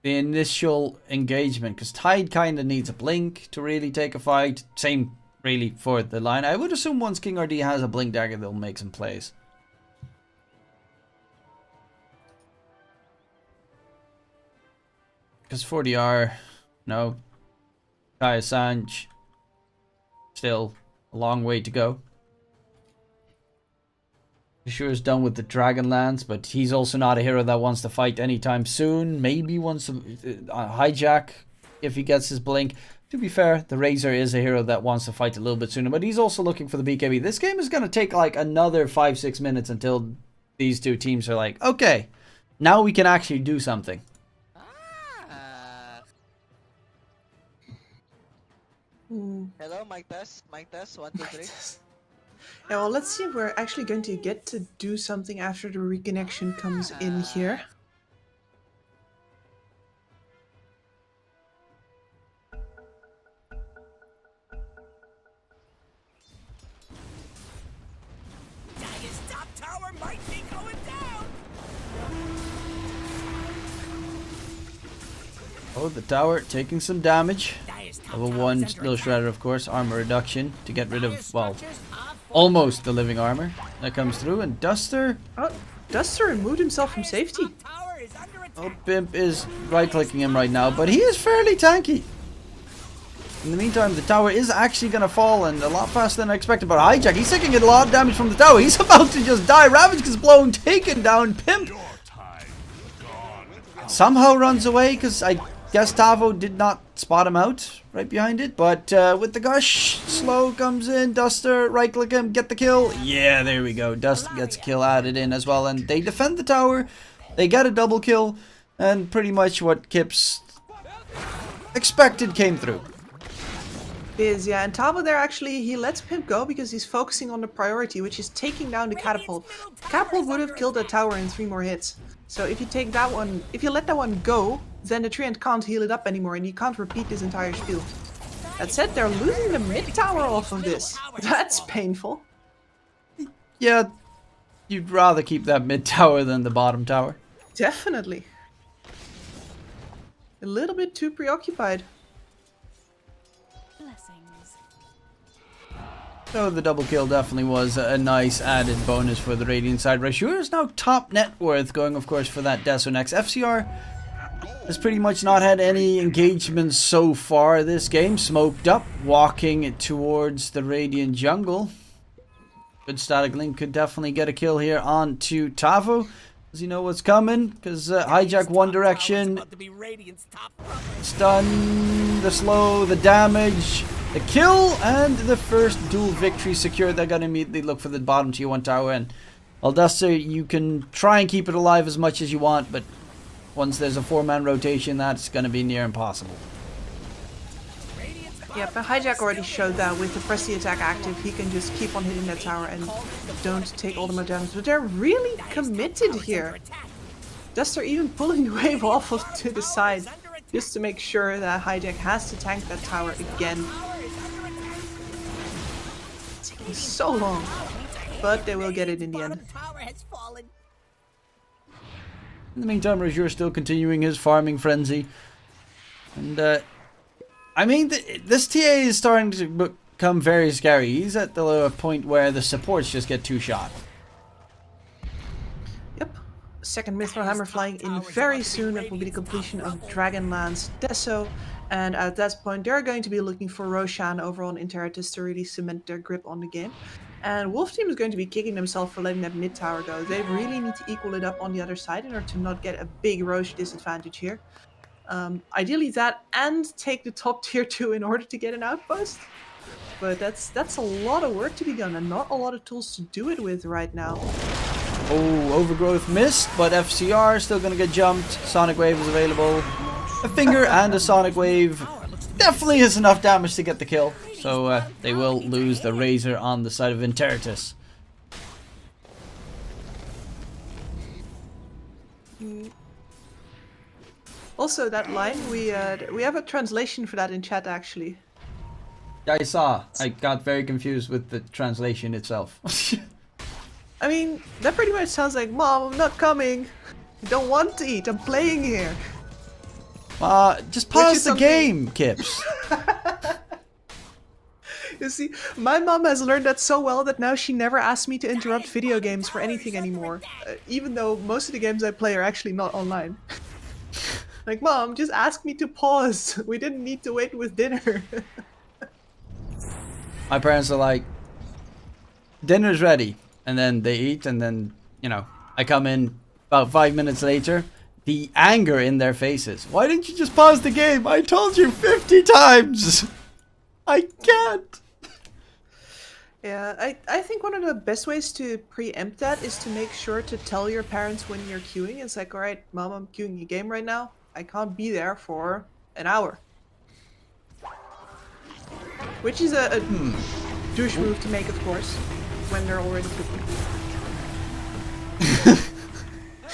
the initial engagement, because Tide kind of needs a blink to really take a fight. Same, really, for the line. I would assume once King RD has a blink dagger, they'll make some plays. Because 4DR, no. Kaya Sanj, still a long way to go. Sure is done with the Dragonlance, but he's also not a hero that wants to fight anytime soon. Maybe wants to hijack if he gets his blink. To be fair, the Razor is a hero that wants to fight a little bit sooner, but he's also looking for the BKB. This game is going to take like another 5-6 minutes until these two teams are like, okay, now we can actually do something. Hello, mic test, 1, 2, 3. Yeah, well, let's see if we're actually going to get to do something after the reconnection comes in here. Dire's top tower might be going down. Oh, the tower taking some damage. Dire's top Level tower's 1 under Steel attack. Shredder, of course. Armor reduction to get rid Dire's of, well, structures are fortified. almost the living armor that comes through. And Duster, Oh, Duster removed himself from safety. Top tower is under attack. oh, Pimp is right-clicking him right now, but he is fairly tanky. In the meantime, the tower is actually going to fall, and a lot faster than I expected. But Hijack, he's taking a lot of damage from the tower. He's about to just die. Ravage is blown, taken down. Pimp somehow runs away, because I guess Tavo did not spot him out right behind it. But with the gush, Slow comes in. Duster, right-click him, get the kill. Yeah, there we go. Duster gets a kill added in as well, and they defend the tower. They get a double kill, and pretty much what Kips expected came through. Yeah, and Tabo there actually, he lets Pimp go because he's focusing on the priority, which is taking down the catapult. Catapult would have killed that tower in 3 more hits. So if you take that one, if you let that one go, then the Treant can't heal it up anymore and you can't repeat this entire spiel. That said, they're losing the mid tower off of this. That's painful. Yeah, you'd rather keep that mid tower than the bottom tower. Definitely. A little bit too preoccupied. Blessings. So the double kill definitely was a nice added bonus for the Radiant side. Rashur is now top net worth, going of course for that Deso next. FCR has pretty much not had any engagements so far this game. Smoked up, walking towards the Radiant jungle. Good Static Link could definitely get a kill here onto Tavo. Does he know what's coming? Because Hijack one direction. Stun, the slow, the damage, the kill, and the first dual victory secured. They're going to immediately look for the bottom tier 1 tower. And Duster, you can try and keep it alive as much as you want, but once there's a 4-man rotation, that's going to be near impossible. Yeah, but Hijack already showed that with the press the attack active, he can just keep on hitting that tower and don't take all the more damage. But they're really committed here. Duster even pulling the wave off of to the side just to make sure that Hijack has to tank that tower again. It's taking so long, but they will get it in the end. In the meantime, Rajur still continuing his farming frenzy. And, I mean, this TA is starting to become very scary. He's at the point where the supports just get 2 shot. Yep. Second Mithril Hammer flying in very soon. That will be the completion of Dragonlance Deso. And at that point, they're going to be looking for Roshan over on Interitus to really cement their grip on the game. And Wolf Team is going to be kicking themselves for letting that mid tower go. They really need to equal it up on the other side in order to not get a big Roche disadvantage here. Ideally that and take the top tier 2 in order to get an outpost. But that's a lot of work to be done and not a lot of tools to do it with right now. Oh, Overgrowth missed, but FCR still going to get jumped. Sonic Wave is available. A finger and a Sonic Wave definitely is enough damage to get the kill. So they will lose the Razor on the side of Interitus. Also, that line, we have a translation for that in chat actually. I saw. I got very confused with the translation itself. I mean, that pretty much sounds like, Mom, I'm not coming. I don't want to eat. I'm playing here. Just pause the game, Kips. You see, my mom has learned that so well that now she never asks me to interrupt video games for anything anymore. Even though most of the games I play are actually not online. Like, Mom, just ask me to pause. We didn't need to wait with dinner. My parents are like, dinner's ready. And then they eat, and then, you know, I come in about 5 minutes later. The anger in their faces. Why didn't you just pause the game? I told you 50 times. I can't. Yeah, I think one of the best ways to preempt that is to make sure to tell your parents when you're queuing. It's like, alright, mom, I'm queuing a game right now. I can't be there for an hour. Which is a douche move to make, of course, when they're already cooking.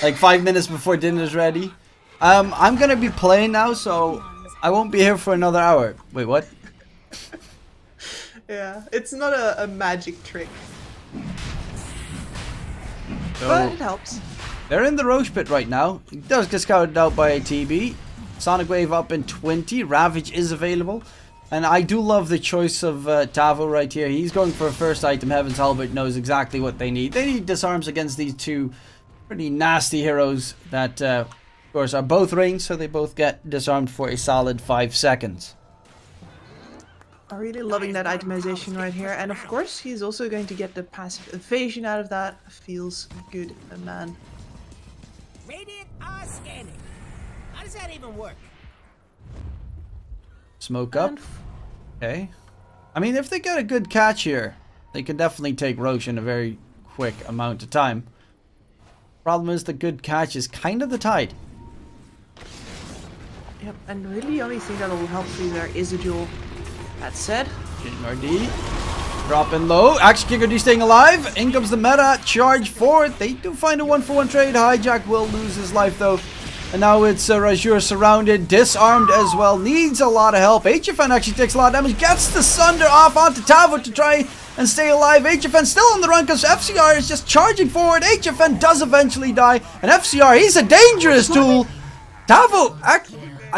Like 5 minutes before dinner's ready. I'm gonna be playing now, so I won't be here for another hour. Wait, what? Yeah, it's not a magic trick, So, but it helps. they're in the Roche pit right now. It does get scouted out by a TB. Sonic Wave up in 20. Ravage is available. And I do love the choice of Tavo right here. He's going for a first item. Heaven's Halberd knows exactly what they need. They need disarms against these two pretty nasty heroes that, of course, are both ranged. So they both get disarmed for a solid 5 seconds. I'm really loving that itemization right here. And of course, he's also going to get the passive evasion out of that. Feels good, man. Radiant are scanning. How does that even work? Smoke up. And Okay. I mean, if they get a good catch here, they can definitely take Roche in a very quick amount of time. Problem is, the good catch is kind of the tide. yep, and really the only thing that will help you there is a duel. That said, King RD. Dropping low. Action King RD staying alive. In comes the meta. Charge forward. They do find a 1-for-1 trade. Hijack will lose his life though. And now it's Rajur surrounded. Disarmed as well. Needs a lot of help. HFN actually takes a lot of damage. Gets the Sunder off onto Tavo to try and stay alive. HFN still on the run because FCR is just charging forward. HFN does eventually die. And FCR, he's a dangerous tool. Tavo,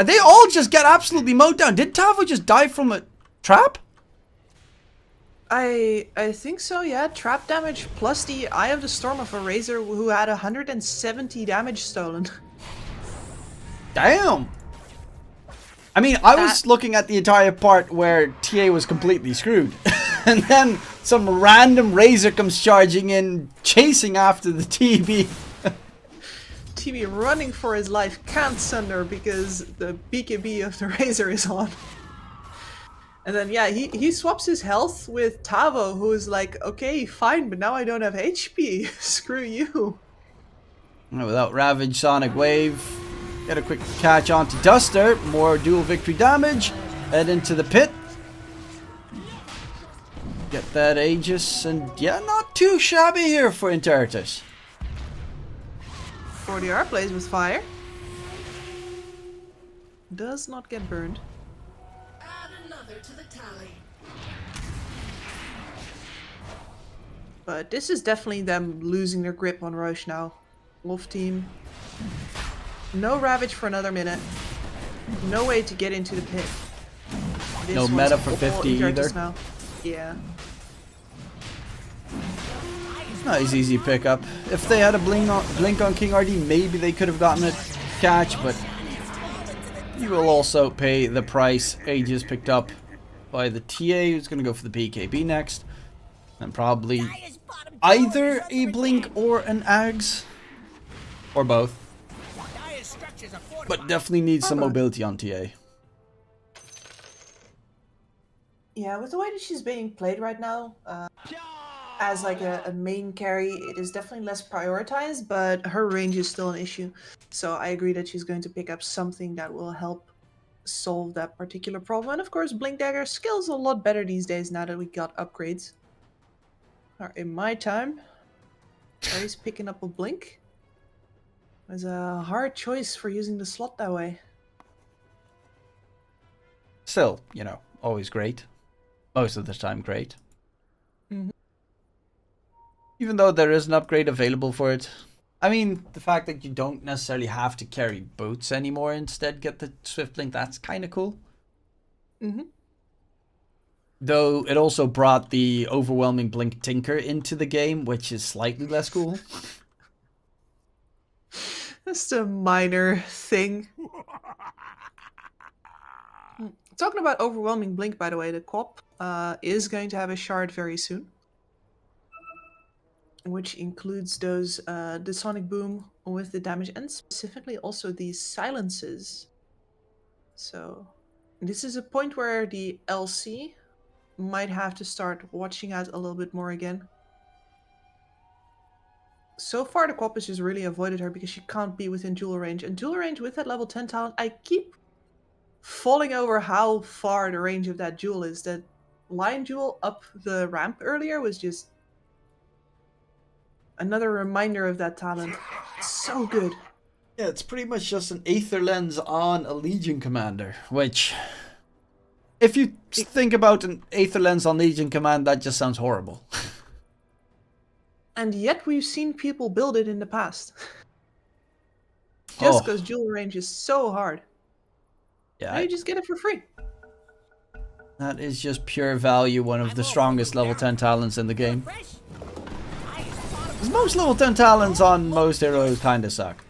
they all just get absolutely mowed down. Did Tavo just die from a trap? I think so, yeah. Trap damage plus the Eye of the Storm of a Razor who had 170 damage stolen. Damn. I mean, I was looking at the entire part where TA was completely screwed. And then some random Razor comes charging in, chasing after the TB. TV running for his life can't sunder because the BKB of the Razor is on. And then, yeah, he swaps his health with Tavo, who is like, okay, fine, but now I don't have HP. Screw you. Without Ravage, Sonic Wave. Get a quick catch onto Duster. More dual victory damage. Head into the pit. Get that Aegis. And yeah, not too shabby here for Intertus. 40R plays with fire. Does not get burned. Add another to the tally. But this is definitely them losing their grip on Roche now. Wolf team. No Ravage for another minute. No way to get into the pit. This No one's meta for all 50 Intertus either. now. Yeah. Not as easy to pick up. If they had a blink on King RD, maybe they could have gotten a catch, but you will also pay the price. Aegis picked up by the TA, who's going to go for the PKB next. And probably either a blink or an Ags. Or both. But definitely needs some mobility on TA. Yeah, with the way that she's being played right now, as like a main carry, it is definitely less prioritized, but her range is still an issue. So I agree that she's going to pick up something that will help solve that particular problem. And of course, Blink Dagger skills a lot better these days now that we got upgrades. In my time, Harry's picking up a Blink. It was a hard choice for using the slot that way. Still, you know, always great. Most of the time great. Mhm. Even though there is an upgrade available for it. I mean, the fact that you don't necessarily have to carry boots anymore, instead get the Swift Blink, that's kind of cool. Mm-hmm. Though it also brought the overwhelming Blink Tinker into the game, which is slightly less cool. Just a minor thing. Talking about overwhelming blink, by the way, the co-op is going to have a shard very soon, which includes those the sonic boom with the damage and specifically also the silences. So this is a point where the LC might have to start watching out a little bit more again. So far the co-op has just really avoided her because she can't be within dual range, and dual range with that level 10 talent, I keep falling over how far the range of that jewel is. That lion jewel up the ramp earlier was just another reminder of that talent. It's so good. Yeah, it's pretty much just an Aether Lens on a Legion Commander, which, if you think about an Aether Lens on Legion Command, that just sounds horrible. And yet we've seen people build it in the past. Just Oh. because dual range is so hard. Yeah, Now you just get it for free. that is just pure value, one of the strongest level 10 talents in the game. Fresh? I just thought of 'Cause most level 10 talents on most heroes kinda suck.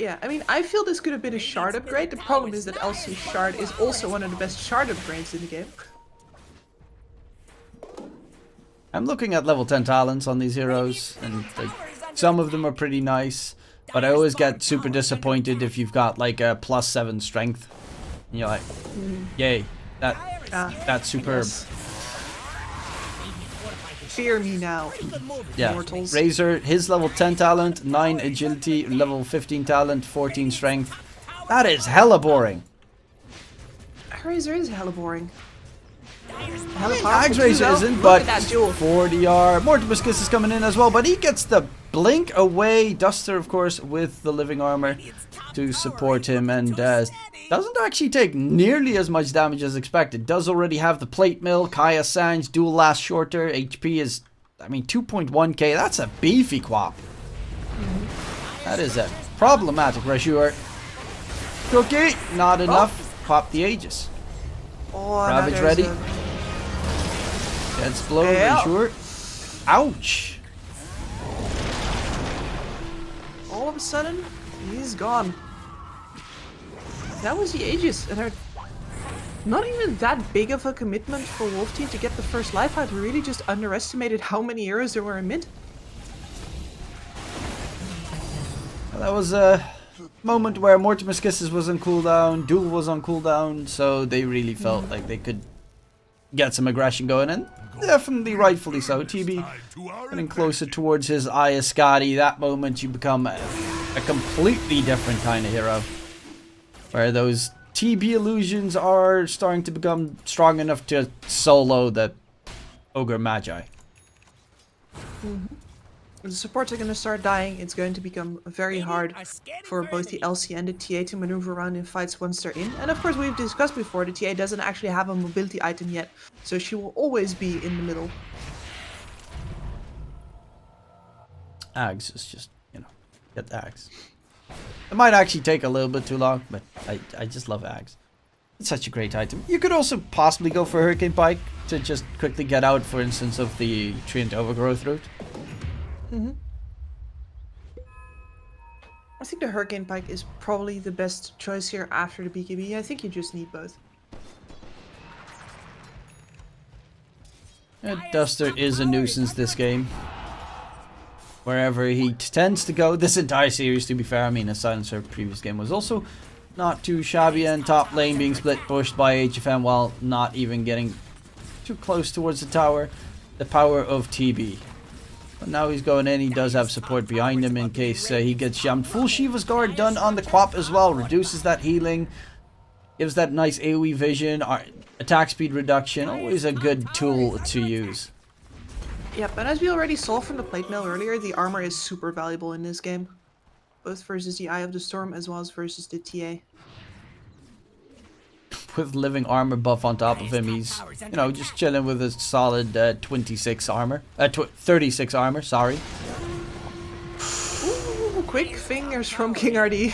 Yeah, I mean, I feel this could have been a shard upgrade. The problem is that LC shard is also one of the best shard upgrades in the game. I'm looking at level 10 talents on these heroes, and like, some of them are pretty nice, but I always get super disappointed if you've got like a +7 strength. And you're like, yay, that's superb. Yes. Fear me now. Yeah, Mortals. Razor, his level 10 talent, 9 agility, level 15 talent, 14 strength. That is hella boring. Razor is hella boring. Axe Razor isn't, Look but at that jewel. 40R. Mortimuscus is coming in as well, but he gets the blink away. Duster, of course, with the living armor to support him, and doesn't actually take nearly as much damage as expected. Does already have the plate mill. Kaya Sange, dual last shorter. HP is, I mean, 2.1k. That's a beefy quap. That is a problematic Reshuer. Cookie, not enough. Pop the Aegis. Oh, now Ravage there's ready. a- Gets blown, Yeah. Reshuer. Ouch. All of a sudden, he's gone. That was the Aegis, and they're not even that big of a commitment for Wolf Team to get the first life out. We really just underestimated how many heroes there were in mid. Well, that was a moment where Mortimer's Kisses was on cooldown, Duel was on cooldown, so they really felt like they could get some aggression going, and definitely rightfully so. TB getting closer towards his Iascati. That moment you become a completely different kind of hero, where those TB illusions are starting to become strong enough to solo the Ogre Magi. The supports are going to start dying. It's going to become very hard for both the LC and the TA to maneuver around in fights once they're in. And of course, we've discussed before, the TA doesn't actually have a mobility item yet, so she will always be in the middle. Ags is just, you know, get the Ags. It might actually take a little bit too long, but I just love Ags. It's such a great item. You could also possibly go for Hurricane Pike to just quickly get out, for instance, of the Treant Overgrowth route. I think the Hurricane Pike is probably the best choice here after the BKB. I think you just need both. Duster is a nuisance this game. Wherever he tends to go, this entire series, to be fair, I mean, a Silencer previous game was also not too shabby, and top lane being split pushed by HFM while not even getting too close towards the tower. The power of TB. But now he's going in, he does have support behind him in case he gets jammed. Full Shiva's Guard done on the Quap as well, reduces that healing, gives that nice AoE vision, attack speed reduction, always a good tool to use. Yep, and as we already saw from the plate mail earlier, the armor is super valuable in this game. Both versus the Eye of the Storm as well as versus the TA. With living armor buff on top of him, he's, you know, just chilling with a solid 26 armor. 36 armor, sorry. Ooh, quick fingers from King RD.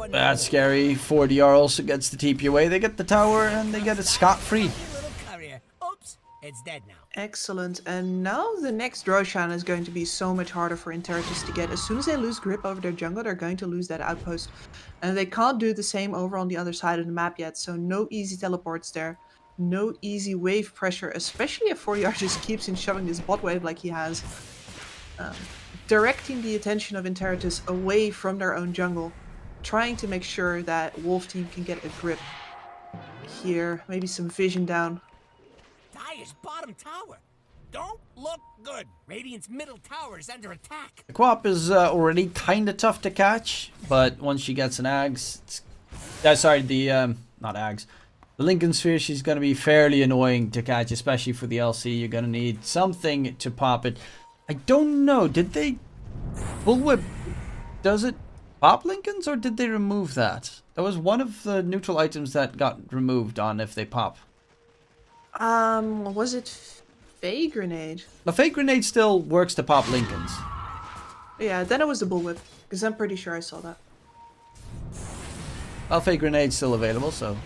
That's scary. 40R also gets the TP away. They get the tower and they get it scot-free. Little courier. Oops. It's dead now. Excellent. And now the next Roshan is going to be so much harder for Interratus to get. As soon as they lose grip over their jungle, they're going to lose that outpost. And they can't do the same over on the other side of the map yet, so no easy teleports there. No easy wave pressure, especially if 4DR just keeps in shoving this bot wave like he has. Directing the attention of Interratus away from their own jungle. Trying to make sure that Wolf Team can get a grip here. Maybe some vision down. Dire's bottom tower. Don't look good. Radiant's middle tower is under attack. The Quap is already kind of tough to catch, but once she gets an Ags, not Ags, the Lincoln Sphere, she's going to be fairly annoying to catch, especially for the LC. You're going to need something to pop it. I don't know, did they Bullwhip, does it pop Lincolns or did they remove that? That was one of the neutral items that got removed on if they pop. Was it Fey Grenade? The fake grenade still works to pop Lincolns. Yeah, then it was the Bullwhip, because I'm pretty sure I saw that. Well, fake grenade's still available, so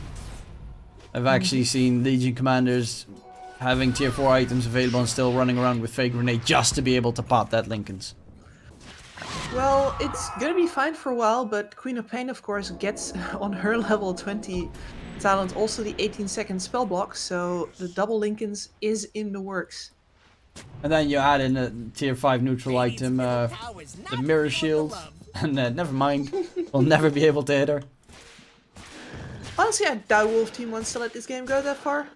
I've actually seen Legion commanders having tier 4 items available and still running around with fake grenade just to be able to pop that Lincolns. Well, it's gonna be fine for a while, but Queen of Pain, of course, gets on her level 20 talent also the 18-second spell block, so the double Lincolns is in the works. And then you add in a tier 5 neutral Radiant's item, middle tower is the not mirror feeling shield, the love. and never mind, we'll never be able to hit her. Honestly, I doubt Wolf Team wants to let this game go that far.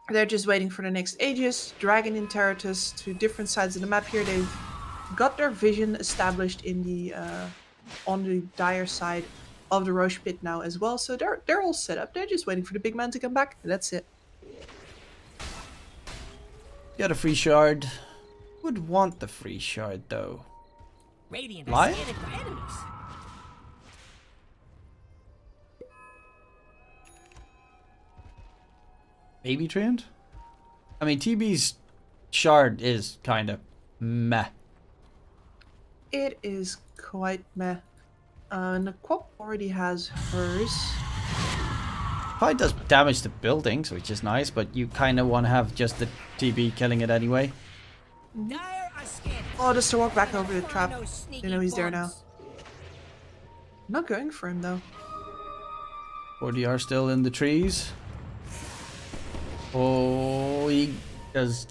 They're just waiting for the next Aegis, dragging Interratus to different sides of the map here. They've got their vision established in the on the dire side of the Roche pit now as well, so they're all set up. They're just waiting for the big man to come back. That's it. Get a free shard. Would want the free shard though. Radiant Lion? is scanning for enemies. Baby trained? I mean, TB's shard is kind of meh. It is quite meh. And the Quap already has hers. Probably does damage to buildings, which is nice, but you kind of want to have just the TB killing it anyway. Dire are scanning. Oh, just to walk back over the trap. No They sneaky know he's there now. bombs. Not going for him though. 4DR still in the trees. Oh, he does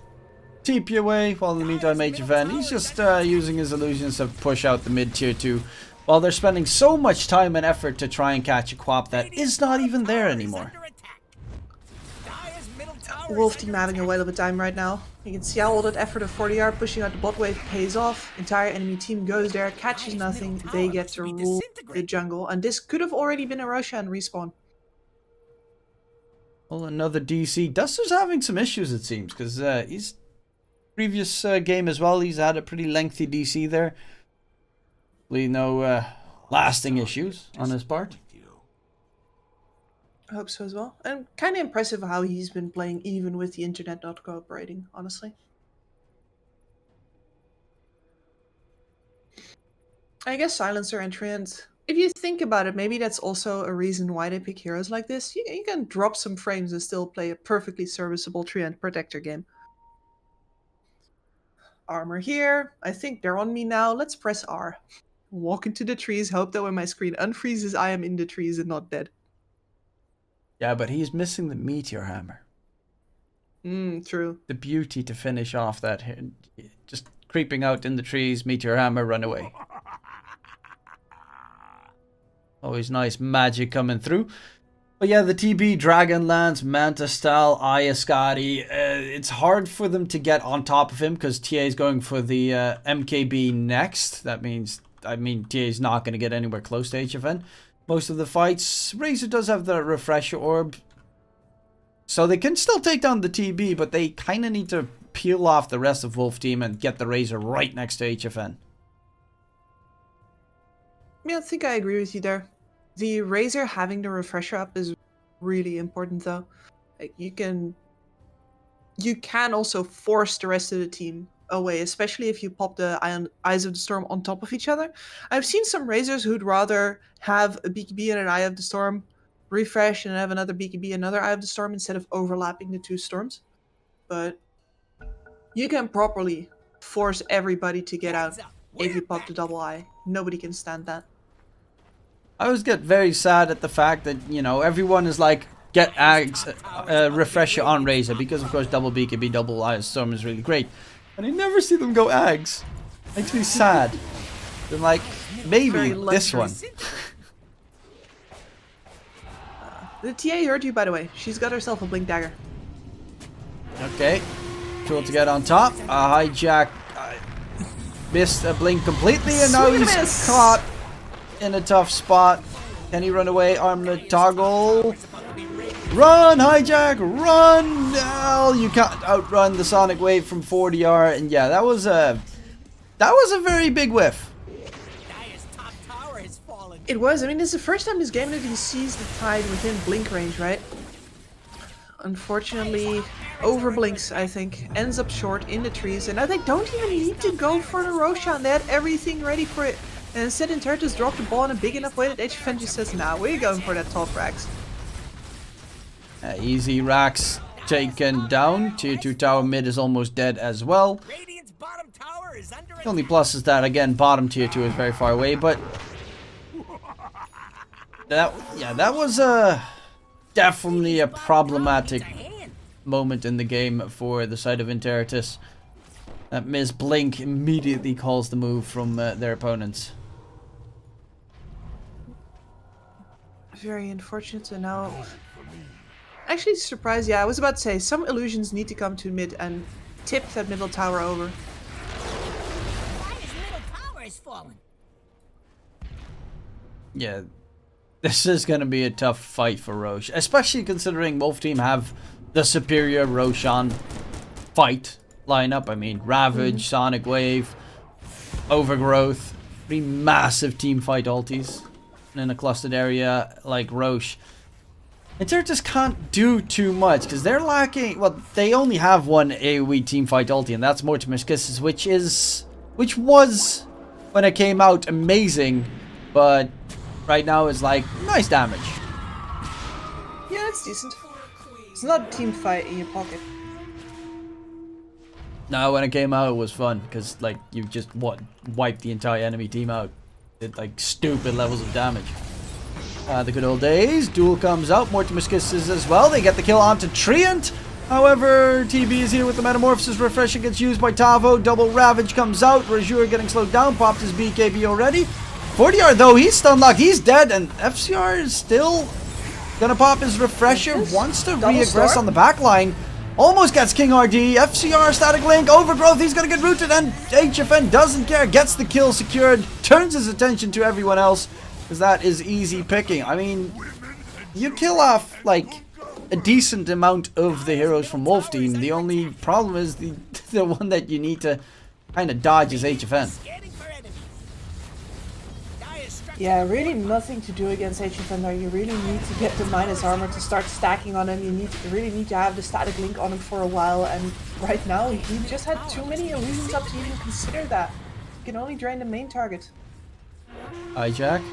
TP away. While in the meantime, HFN, he's just using his illusions to push out the mid tier 2. While they're spending so much time and effort to try and catch a Quap that is not even there anymore. Wolf Team having a whale of a time right now. You can see how all that effort of 40R pushing out the bot wave pays off. Entire enemy team goes there, catches nothing. They get to rule the jungle. And this could have already been a Roshan respawn. Well, another DC. Duster's having some issues, it seems, because he's previous game as well. He's had a pretty lengthy DC there. No lasting issues on his part. I hope so as well. And kind of impressive how he's been playing even with the internet not cooperating, honestly. I guess Silencer and Treant, if you think about it, maybe that's also a reason why they pick heroes like this. You can drop some frames and still play a perfectly serviceable Treant Protector game. Armor here. I think they're on me now. Let's press R. Walk into the trees, hope that when my screen unfreezes, I am in the trees and not dead. Yeah, but he's missing the meteor hammer. True. The beauty to finish off that. Just creeping out in the trees, meteor hammer, run away. Always nice magic coming through. But yeah, the TB, Dragonlance, Mantistal, Ayaskadi, it's hard for them to get on top of him because TA is going for the MKB next. That means, TA is not going to get anywhere close to HFN. Most of the fights, Razor does have the Refresher Orb. So they can still take down the TB, but they kind of need to peel off the rest of Wolf Team and get the Razor right next to HFN. Yeah, I think I agree with you there. The Razor having the Refresher up is really important though. Like, you can also force the rest of the team away, especially if you pop the Eyes of the Storm on top of each other. I've seen some Razors who'd rather have a BKB and an Eye of the Storm refresh and have another BKB, another Eye of the Storm instead of overlapping the two storms. but you can properly force everybody to get out if you pop the double eye. Nobody can stand that. I always get very sad at the fact that, you know, everyone is like, get Ags, refresher on Razor, because of course double BKB, double Eye Storm is really great. And I never see them go Ags. Makes me sad. I'm like, maybe this one. The TA heard you, by the way. She's got herself a blink dagger. Okay. Tool to get on top. Hijack missed a blink completely, and now he's caught in a tough spot. Can he run away? Armlet toggle. Run, Hijack, run! No, you can't outrun the Sonic Wave from 40R, and yeah, that was a very big whiff. It was. I mean, it's the first time this game that he sees the Tide within blink range, right? Unfortunately, overblinks, I think, ends up short in the trees, and now they don't even need to go for the Roshan. They had everything ready for it, and instead Intertus dropped the ball in a big enough way that HFN just says, nah, we're going for that top Rax. Easy Rax taken down. Tier 2 tower mid is almost dead as well. The only plus is that, again, bottom tier 2 is very far away, but that was definitely a problematic moment in the game for the side of Intertus. That Ms. Blink immediately calls the move from their opponents. Very unfortunate. So now, actually surprised. Yeah, I was about to say some illusions need to come to mid and tip that middle tower over. Yeah, this is going to be a tough fight for Roche, especially considering Wolf Team have the superior Roshan fight lineup. I mean, Ravage, Sonic Wave, Overgrowth, 3 massive team fight ultis in a clustered area like Roche. Intertus can't do too much because they're lacking. Well, they only have one AoE team fight ulti, and that's Mortimer's Kisses, which was when it came out amazing, but right now is like nice damage. Yeah, it's decent. It's not a team fight in your pocket. No, when it came out, it was fun because like you just wiped the entire enemy team out. Did like stupid levels of damage. The good old days. Duel comes out. Mortimer's Kisses as well. They get the kill onto Treant. However, TB is here with the Metamorphosis. Refresher gets used by Tavo. Double Ravage comes out. Rajur getting slowed down. Popped his BKB already. 40R though, he's stun locked. He's dead. And FCR is still gonna pop his Refresher. Wants to re-aggress on the back line. Almost gets King RD. FCR static link. Overgrowth. He's gonna get rooted. And HFN doesn't care. Gets the kill secured. Turns his attention to everyone else. Because that is easy picking. I mean, you kill off like a decent amount of the heroes from Wolf Team. The only problem is the one that you need to kind of dodge is HFN. Yeah, really nothing to do against HFN there. You really need to get the minus armor to start stacking on him. You really need to have the static link on him for a while. And right now, he just had too many illusions up to even consider that. You can only drain the main target. Hijack.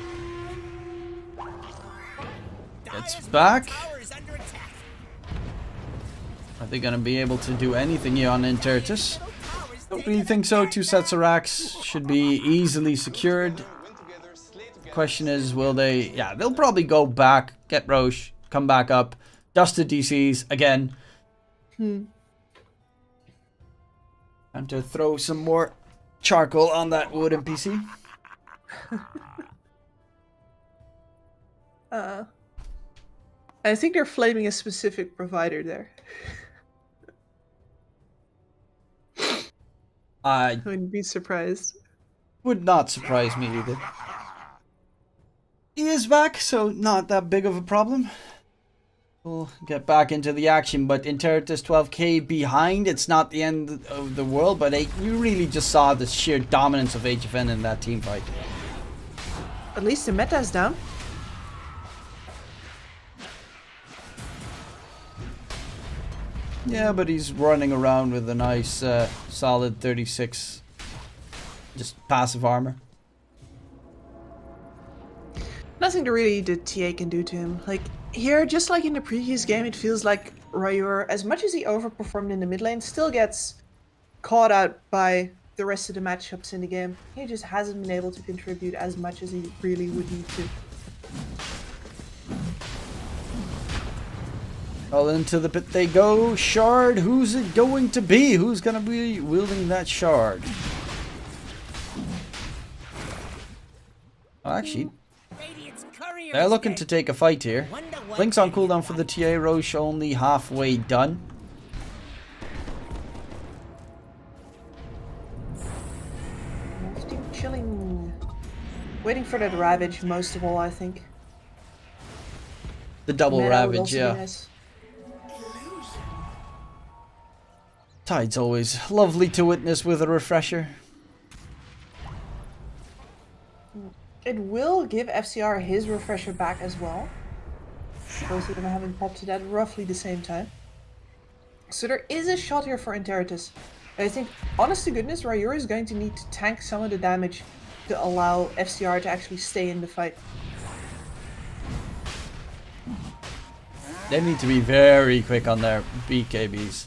It's back. Are they going to be able to do anything here on Intertus? Don't really think so. 2 sets of racks should be easily secured. The question is, will they... Yeah, they'll probably go back, get Roche, come back up, dust the DCs again. Time to throw some more charcoal on that wooden PC. I think they're flaming a specific provider there. I wouldn't be surprised. Would not surprise me either. He is back, so not that big of a problem. We'll get back into the action, but Intertus 12k behind. It's not the end of the world, but you really just saw the sheer dominance of HFN in that team fight. At least the meta is down. Yeah, but he's running around with a nice, solid 36, just passive armor. Nothing to really the TA can do to him. Like, Here, just like in the previous game, it feels like Ryur, as much as he overperformed in the mid lane, still gets caught out by the rest of the matchups in the game. He just hasn't been able to contribute as much as he really would need to. Well, into the pit they go. Shard, who's it going to be? Who's going to be wielding that shard? Oh, actually, Radiant's courier they're is looking dead. to take a fight here. Wonder what Blink's on can be cooldown for the TA. Roche only halfway done. Wolf team chilling. Waiting for that Ravage most of all, I think. The double Meta would ravage, also be yeah. nice. Tide's always lovely to witness with a refresher. It will give FCR his refresher back as well. Both of them having popped it at roughly the same time. So there is a shot here for Interitus. I think, honest to goodness, Ryur is going to need to tank some of the damage to allow FCR to actually stay in the fight. They need to be very quick on their BKBs.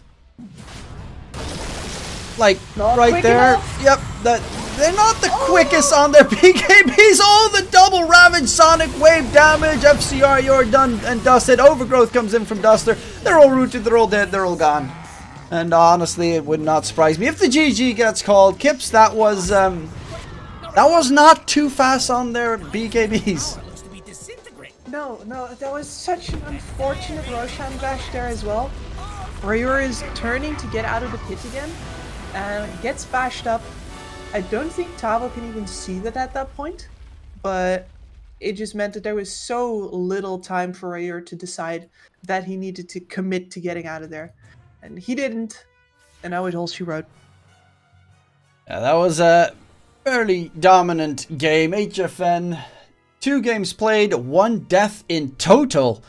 Like, Not right quick there. enough. Yep, they're not the quickest on their BKBs. Oh, the double ravage, sonic wave damage. FCR, you're done and dusted. Overgrowth comes in from Duster. They're all rooted, they're all dead, they're all gone. And honestly, it would not surprise me if the GG gets called. Kips, that was not too fast on their BKBs. looks to be disintegrating. No, that was such an unfortunate Roshan bash there as well. Ryur is turning to get out of the pit again and gets bashed up. I don't think Tavo can even see that at that point, but it just meant that there was so little time for Ryur to decide that he needed to commit to getting out of there. And he didn't, and now it all she wrote. Yeah, that was a fairly dominant game. HFN, 2 games played, 1 death in total.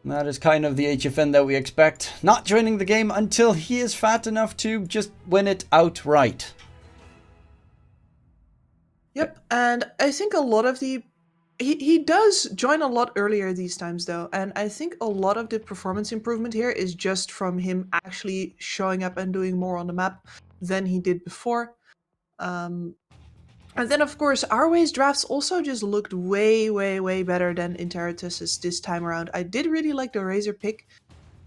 And that is kind of the HFN that we expect. Not joining the game until he is fat enough to just win it outright. Yep, and I think a lot of the... He does join a lot earlier these times, though, and I think a lot of the performance improvement here is just from him actually showing up and doing more on the map than he did before. And then, of course, our ways drafts also just looked way, way, way better than Interitus's this time around. I did really like the Razor pick.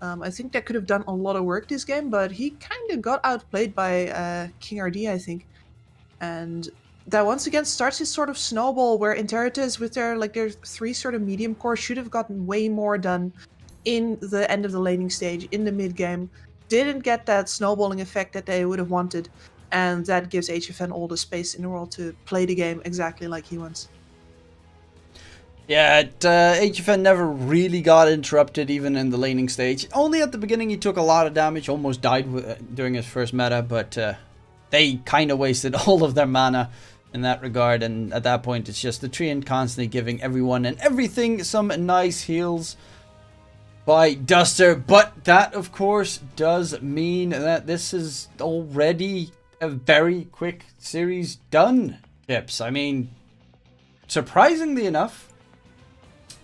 I think that could have done a lot of work this game, but he kind of got outplayed by King RD, I think. And that once again starts this sort of snowball where Interitus with their 3 sort of medium core should have gotten way more done in the end of the laning stage, in the mid game. Didn't get that snowballing effect that they would have wanted. And that gives HFN all the space in the world to play the game exactly like he wants. Yeah, HFN never really got interrupted even in the laning stage. Only at the beginning he took a lot of damage, almost died during his first meta, but they kind of wasted all of their mana in that regard. And at that point it's just the Treant constantly giving everyone and everything some nice heals by Duster. But that, of course, does mean that this is already a very quick series done, Kips. I mean, surprisingly enough,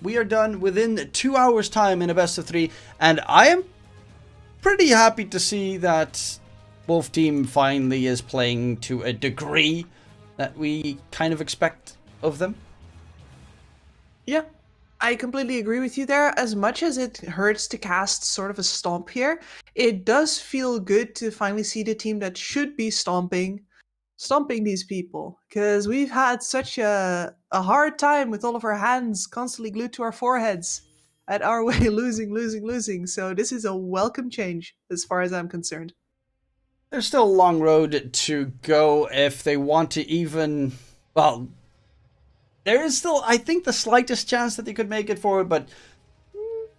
we are done within 2 hours time in a best of 3, and I am pretty happy to see that Wolf Team finally is playing to a degree that we kind of expect of them. Yeah, I completely agree with you there. As much as it hurts to cast sort of a stomp here, it does feel good to finally see the team that should be stomping these people. Because we've had such a hard time with all of our hands constantly glued to our foreheads at our way losing. So this is a welcome change as far as I'm concerned. There's still a long road to go if they want to even, well, there is still, I think, the slightest chance that they could make it forward, but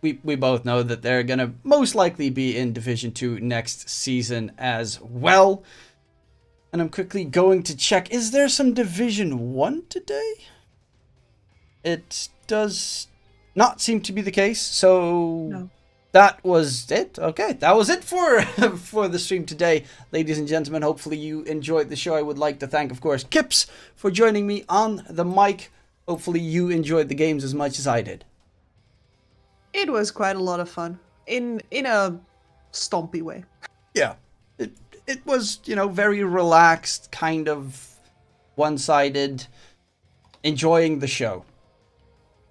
we both know that they're going to most likely be in Division 2 next season as well. And I'm quickly going to check, is there some Division 1 today? It does not seem to be the case, so No. that was it. Okay, that was it for for the stream today, ladies and gentlemen. Hopefully you enjoyed the show. I would like to thank, of course, Kips for joining me on the mic. Hopefully you enjoyed the games as much as I did. It was quite a lot of fun in a stompy way. Yeah, it was, you know, very relaxed, kind of one-sided, enjoying the show.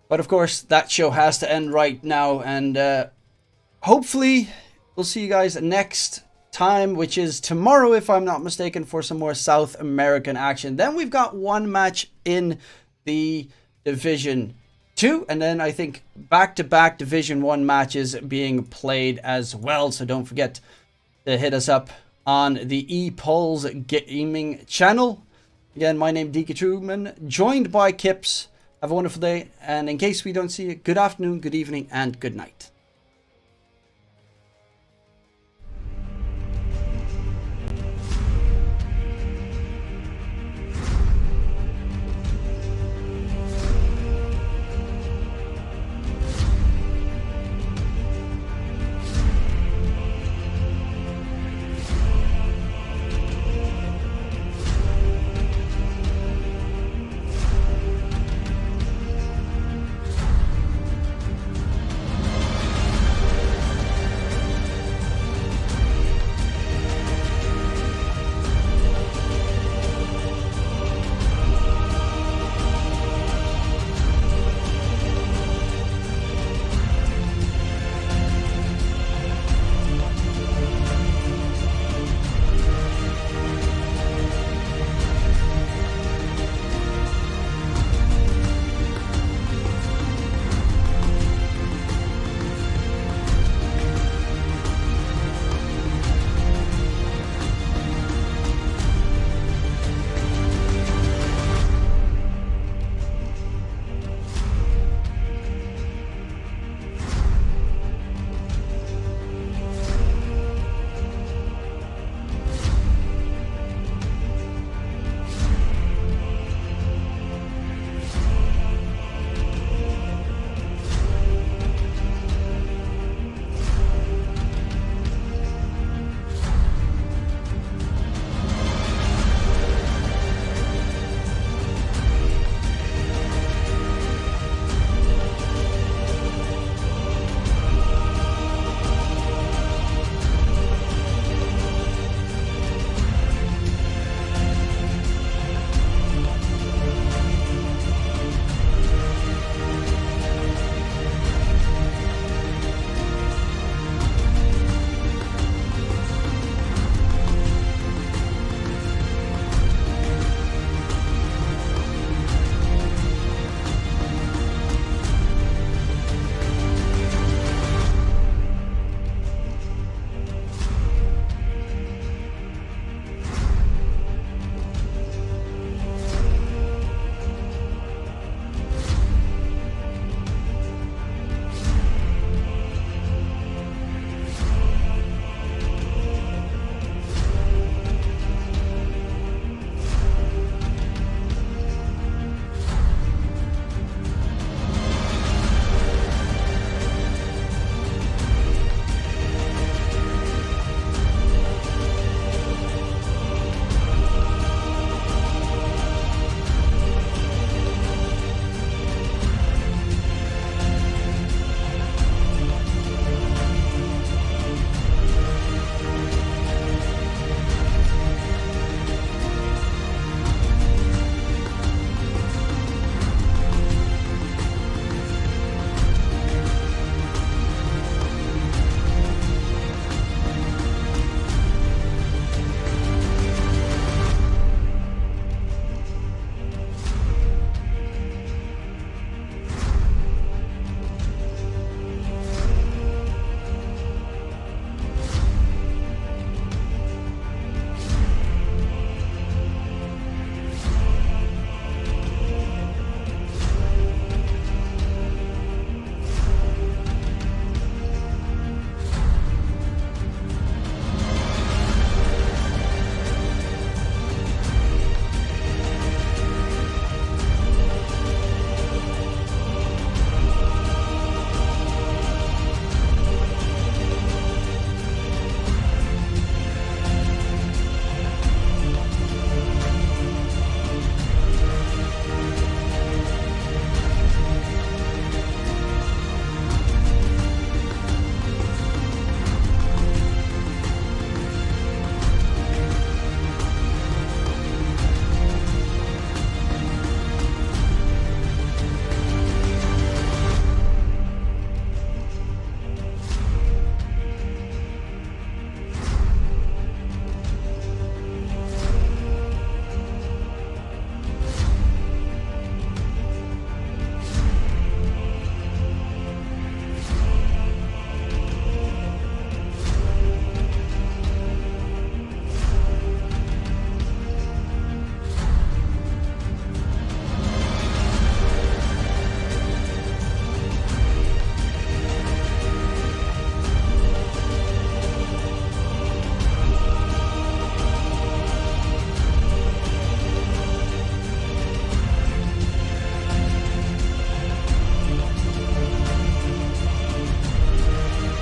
But of course, that show has to end right now, and hopefully we'll see you guys next time, which is tomorrow, if I'm not mistaken, for some more South American action. Then we've got one match in the Division 2, and then I think back-to-back Division 1 matches being played as well. So don't forget to hit us up on the Epulze Gaming channel. Again, my name is DK Truman, joined by Kips. Have a wonderful day, and in case we don't see you, good afternoon, good evening, and good night.